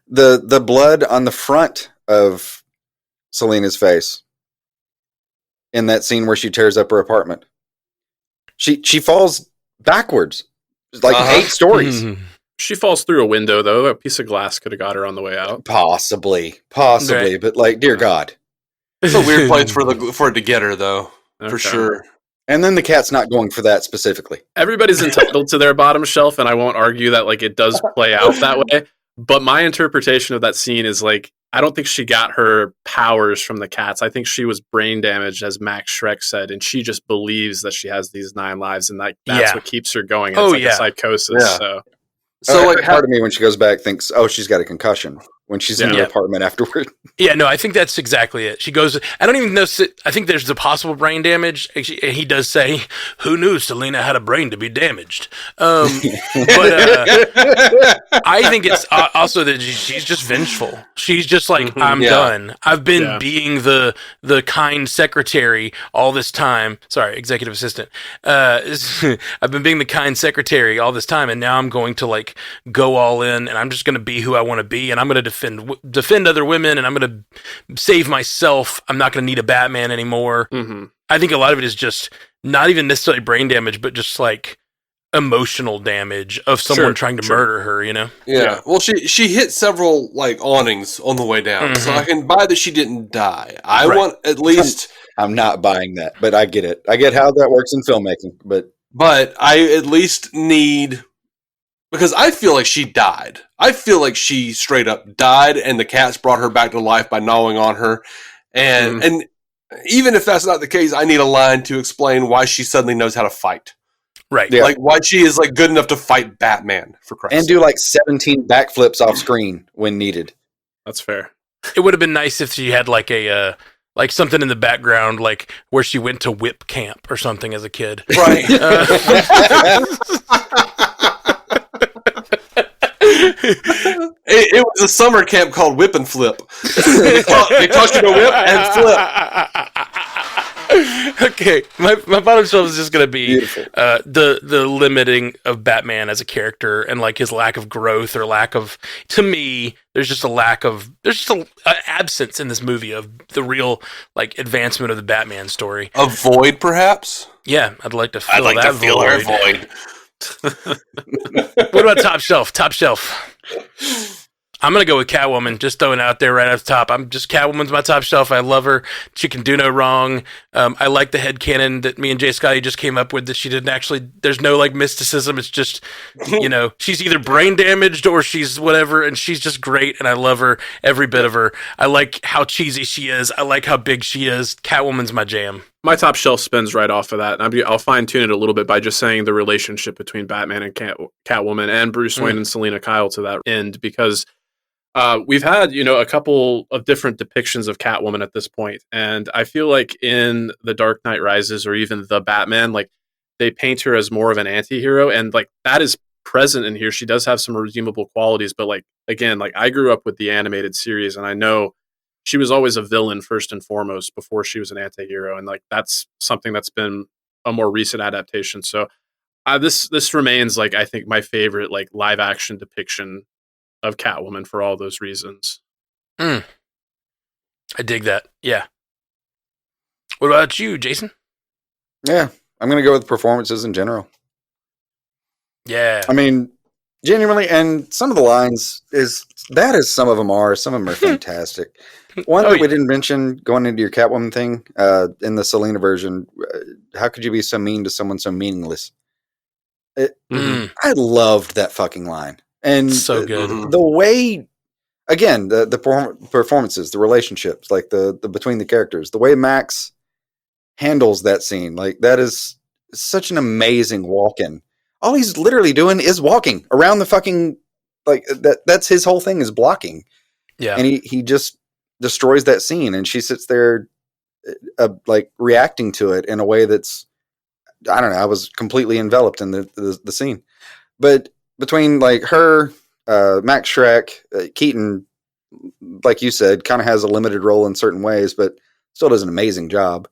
The blood on the front of Selina's face in that scene where she tears up her apartment. She falls backwards, like 8 stories. She falls through a window, though. A piece of glass could have got her on the way out. Possibly, right. But like, dear God, it's a weird place for it to get her, though, for sure. And then the cat's not going for that specifically. Everybody's entitled to their bottom shelf, and I won't argue that like it does play out that way. But my interpretation of that scene is like, I don't think she got her powers from the cats. I think she was brain damaged, as Max Schreck said, and she just believes that she has these 9 lives, and that's what keeps her going. It's a psychosis. Yeah. So like, part of me when she goes back thinks, oh, she's got a concussion when she's in the apartment afterward. Yeah, no, I think that's exactly it. She goes, I don't even know, I think there's the possible brain damage. He does say, who knew Selina had a brain to be damaged? But I think it's also that she's just vengeful. She's just like, I'm done. I've been being the kind secretary all this time. Sorry, executive assistant. I've been being the kind secretary all this time, and now I'm going to like go all in, and I'm just going to be who I want to be, and I'm going to defend other women, and I'm going to save myself. I'm not going to need a Batman anymore. I think a lot of it is just not even necessarily brain damage, but just like emotional damage of someone trying to murder her, you know? Yeah. Well, she hit several like awnings on the way down, so I can buy that she didn't die. I want at least. I'm not buying that, but I get it. I get how that works in filmmaking, but I at least need. Because I feel like she died. I feel like she straight up died, and the cats brought her back to life by gnawing on her. And even if that's not the case, I need a line to explain why she suddenly knows how to fight. Right. Yeah. Like why she is like good enough to fight Batman, for Christ's sake. And do like 17 backflips off screen when needed. That's fair. It would have been nice if she had like a like something in the background, like where she went to whip camp or something as a kid. Right. It was a summer camp called Whip and Flip. They taught you to whip and flip. Okay, my bottom shelf is just going to be the limiting of Batman as a character and like his lack of growth or lack of. To me, there's just an absence in this movie of the real like advancement of the Batman story. A void, perhaps. Yeah, I'd like to fill that void. Her void. What about top shelf? Top shelf. I'm going to go with Catwoman, just throwing it out there right off the top. Catwoman's my top shelf. I love her. She can do no wrong. I like the headcanon that me and Jay Scotty just came up with, that she didn't actually, there's no like mysticism. It's just, she's either brain damaged or she's whatever, and she's just great, and I love her, every bit of her. I like how cheesy she is. I like how big she is. Catwoman's my jam. My top shelf spins right off of that. I'll fine tune it a little bit by just saying the relationship between Batman and Catwoman and Bruce Wayne and Selina Kyle to that end, because We've had, a couple of different depictions of Catwoman at this point, and I feel like in The Dark Knight Rises or even The Batman, like they paint her as more of an anti-hero, and like that is present in here. She does have some redeemable qualities, but like again, like I grew up with the animated series, and I know she was always a villain first and foremost before she was an anti-hero, and like that's something that's been a more recent adaptation. So this remains like I think my favorite like live action depiction of Catwoman for all those reasons. I dig that. Yeah. What about you, Jason? Yeah, I'm going to go with performances in general. Yeah. I mean, genuinely, and some of the lines, as bad as some of them are fantastic. One that we didn't mention going into your Catwoman thing, in the Selena version, how could you be so mean to someone so meaningless? I loved that fucking line. And so good. The way, again, the performances, the relationships, like the between the characters, the way Max handles that scene, like that is such an amazing walk-in. All he's literally doing is walking around the fucking, like that's his whole thing is blocking. Yeah. And he just destroys that scene, and she sits there like reacting to it in a way that's, I don't know, I was completely enveloped in the scene. But between like her, Max Schreck, Keaton, like you said, kind of has a limited role in certain ways, but still does an amazing job.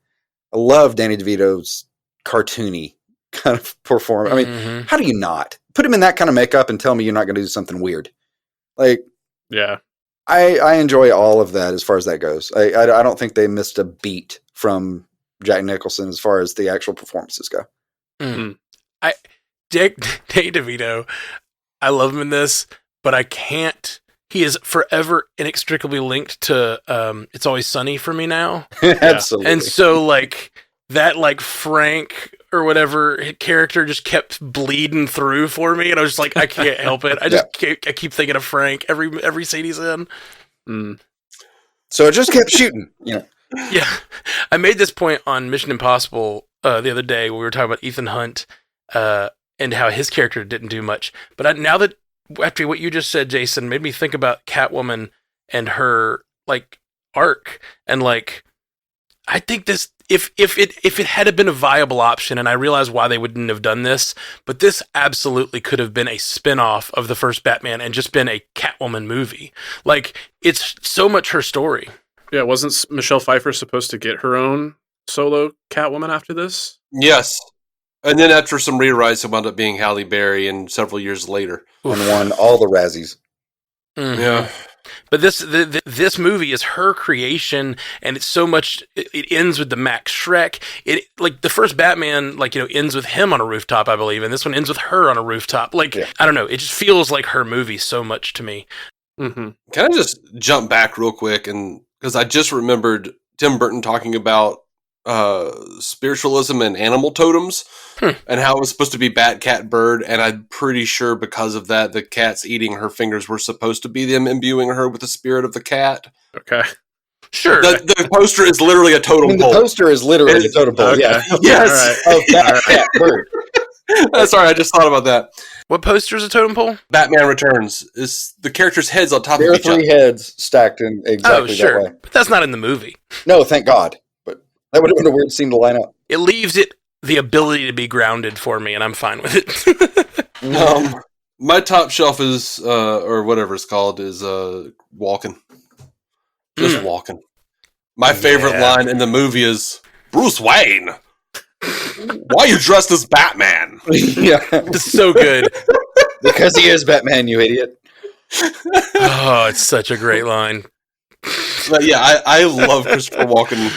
I love Danny DeVito's cartoony kind of performance. I mean, how do you not put him in that kind of makeup and tell me you're not going to do something weird? Like, yeah, I enjoy all of that as far as that goes. I don't think they missed a beat from Jack Nicholson as far as the actual performances go. Danny DeVito, I love him in this, but I can't. He is forever inextricably linked to It's Always Sunny for me now. Absolutely. And so like that like Frank or whatever character just kept bleeding through for me, and I was just like, I can't help it. I keep thinking of Frank every scene he's in. So it just kept shooting. Yeah. I made this point on Mission Impossible the other day when we were talking about Ethan Hunt and how his character didn't do much. But now that after what you just said, Jason, made me think about Catwoman and her like arc, and like I think this if it had been a viable option, and I realize why they wouldn't have done this, but this absolutely could have been a spin-off of the first Batman and just been a Catwoman movie. Like it's so much her story. Yeah, wasn't Michelle Pfeiffer supposed to get her own solo Catwoman after this? Yes. And then after some rewrites, it wound up being Halle Berry, and several years later. And won all the Razzies. Yeah. But this movie is her creation, and it's so much. It ends with the Max Schreck. It like the first Batman, like ends with him on a rooftop, I believe, and this one ends with her on a rooftop. Like I don't know, it just feels like her movie so much to me. Can I just jump back real quick, and because I just remembered Tim Burton talking about spiritualism and animal totems and how it was supposed to be bat, cat, bird, and I'm pretty sure because of that the cats eating her fingers were supposed to be them imbuing her with the spirit of the cat. Okay. Sure. The poster is literally a totem pole. The poster is literally a totem pole. Okay. Yeah. Yes. Of bat, cat, bird. Sorry, I just thought about that. What poster is a totem pole? Batman Returns is the characters' heads on top There of are each other. three heads stacked in exactly that way. But that's not in the movie. No, thank God. But that would have been a weird scene to line up. It leaves it the ability to be grounded for me, and I'm fine with it. My top shelf is, or whatever it's called, is walking. Just walking. My favorite line in the movie is, Bruce Wayne, why are you dressed as Batman? Yeah. It's so good. Because he is Batman, you idiot. Oh, it's such a great line. But yeah, I love Christopher Walken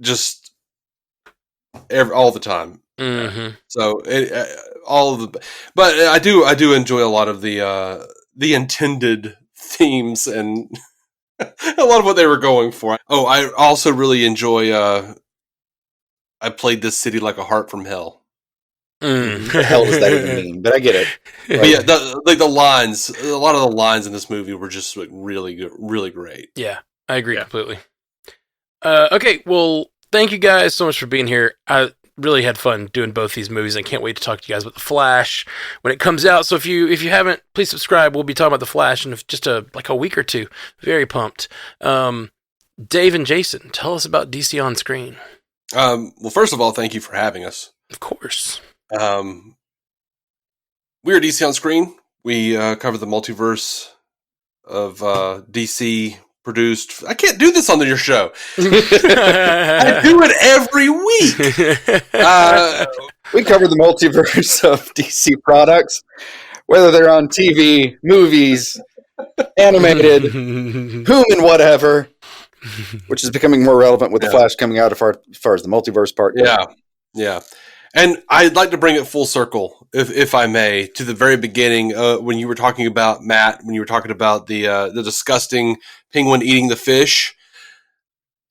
just all the time. So but I do enjoy a lot of the intended themes and a lot of what they were going for. Oh, I also really enjoy I played this city like a heart from hell. What the hell does that even mean? But I get it. Right. But yeah, the lines, a lot of the lines in this movie were just like really good, really great. Yeah, I agree completely. Okay, well, thank you guys so much for being here. really had fun doing both these movies. I can't wait to talk to you guys about The Flash when it comes out. So if you haven't, please subscribe. We'll be talking about The Flash in just a week or two. Very pumped. Dave and Jason, tell us about DC On Screen. Well, first of all, thank you for having us. Of course. We are DC On Screen. We cover the multiverse of DC produced. I can't do this on your show. I do it every week. We cover the multiverse of DC products, whether they're on TV, movies, animated, whom and whatever, which is becoming more relevant with The Flash coming out as far as the multiverse part goes. Yeah. And I'd like to bring it full circle, if I may, to the very beginning when you were talking about, Matt, when you were talking about the disgusting penguin eating the fish.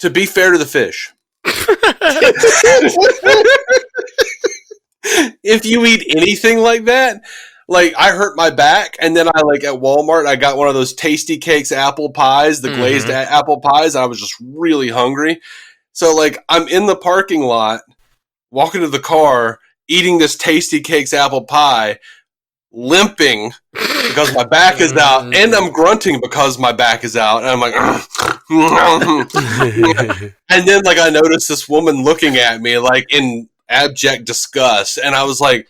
To be fair to the fish, if you eat anything like that, like I hurt my back, and then at Walmart, I got one of those Tasty Cakes apple pies, the glazed apple pies. I was just really hungry. So I'm in the parking lot, walking to the car, eating this Tasty Cakes apple pie, limping because my back is out, and I'm grunting because my back is out, and I'm like, and then I noticed this woman looking at me in abject disgust, and I was like,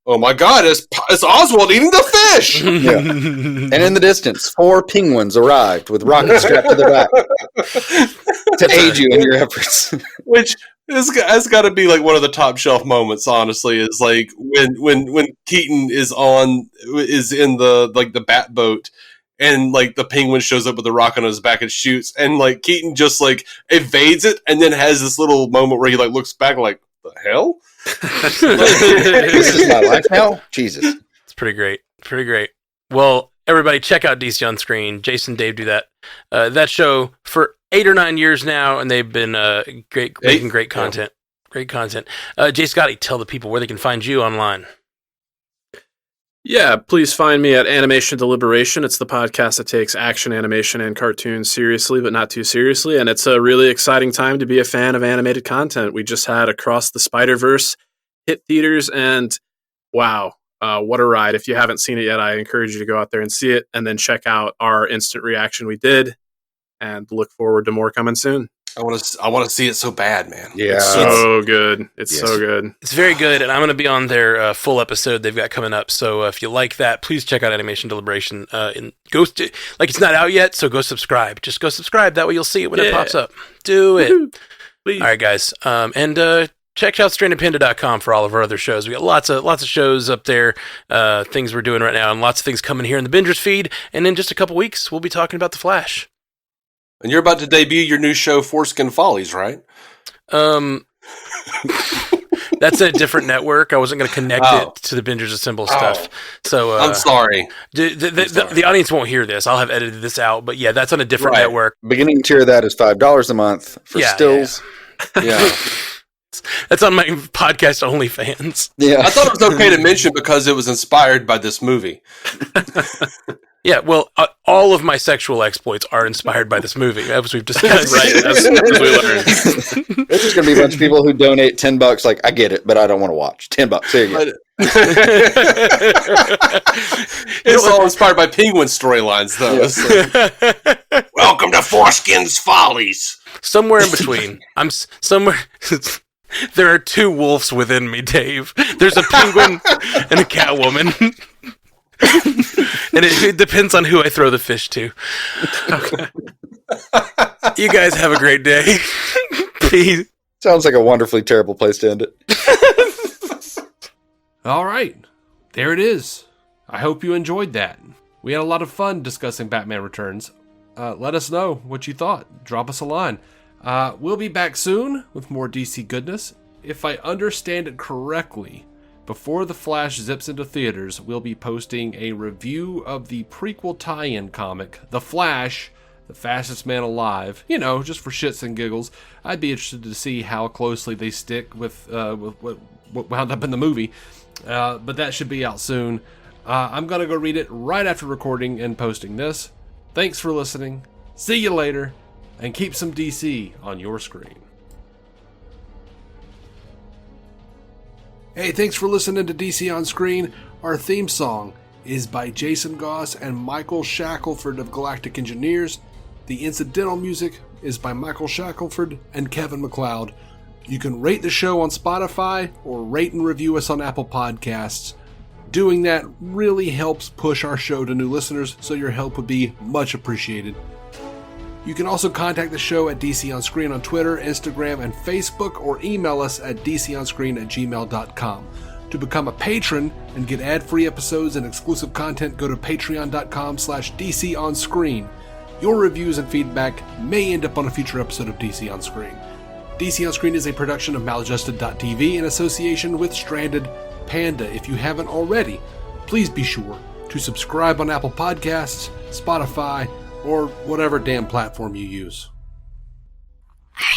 oh my God, it's Oswald eating the fish! Yeah. And in the distance, 4 penguins arrived with rockets strapped to their back to aid you in your efforts. Which has got to be one of the top shelf moments, honestly, is when Keaton is in the bat boat, and the penguin shows up with a rock on his back and shoots, and Keaton just evades it, and then has this little moment where he looks back like, the hell? This is my life now? Jesus. It's pretty great. Pretty great. Well, everybody check out DC On Screen. Jason, Dave do that show for 8 or 9 years now, and they've been making great content. Yeah. Great content. Jay Scotty, tell the people where they can find you online. Yeah, please find me at Animation Deliberation. It's the podcast that takes action, animation, and cartoons seriously, but not too seriously. And it's a really exciting time to be a fan of animated content. We just had Across the Spider-Verse hit theaters, and wow, what a ride. If you haven't seen it yet, I encourage you to go out there and see it, and then check out our instant reaction we did, and look forward to more coming soon. I want to see it so bad, man. Yeah, it's so good. It's so good. It's very good, and I'm going to be on their full episode they've got coming up. So if you like that, please check out Animation Deliberation. It's not out yet, so go subscribe. Just go subscribe. That way you'll see it when it pops up. Do it. Please. All right, guys. And check out strandedpanda.com for all of our other shows. We got lots of shows up there, things we're doing right now, and lots of things coming here in the Bingers feed. And in just a couple weeks, we'll be talking about The Flash. And you're about to debut your new show, Foreskin Follies, right? That's a different network. I wasn't going to connect it to the Bingers Assemble stuff. So I'm sorry. The audience won't hear this. I'll have edited this out. But yeah, that's on a different network. Beginning tier of that is $5 a month for stills. Yeah. That's on my podcast OnlyFans. Yeah. I thought it was okay to mention because it was inspired by this movie. Yeah, well, all of my sexual exploits are inspired by this movie, as we've discussed. Right, as we learned. There's just going to be a bunch of people who donate $10. I get it, but I don't want to watch. $10. There you go. It's all inspired by penguin storylines, though. Yeah. Welcome to Foreskin's Follies. Somewhere in between. I'm somewhere. There are 2 wolves within me, Dave. There's a penguin and a Catwoman. And it depends on who I throw the fish to. Okay. You guys have a great day. Peace. Sounds like a wonderfully terrible place to end it. All right. There it is. I hope you enjoyed that. We had a lot of fun discussing Batman Returns. Let us know what you thought. Drop us a line. We'll be back soon with more DC goodness. If I understand it correctly, before The Flash zips into theaters, we'll be posting a review of the prequel tie-in comic, The Flash, the Fastest Man Alive. You know, just for shits and giggles. I'd be interested to see how closely they stick with what wound up in the movie. But that should be out soon. I'm going to go read it right after recording and posting this. Thanks for listening. See you later. And keep some DC on your screen. Hey, thanks for listening to DC On Screen. Our theme song is by Jason Goss and Michael Shackelford of Galactic Engineers. The incidental music is by Michael Shackelford and Kevin MacLeod. You can rate the show on Spotify or rate and review us on Apple Podcasts. Doing that really helps push our show to new listeners, so your help would be much appreciated. You can also contact the show at DC On Screen on Twitter, Instagram, and Facebook, or email us at dconscreen@gmail.com. To become a patron and get ad-free episodes and exclusive content, go to patreon.com/DCOnScreen. Your reviews and feedback may end up on a future episode of DC On Screen. DC On Screen is a production of Maladjusted.tv in association with Stranded Panda. If you haven't already, please be sure to subscribe on Apple Podcasts, Spotify, or whatever damn platform you use. Are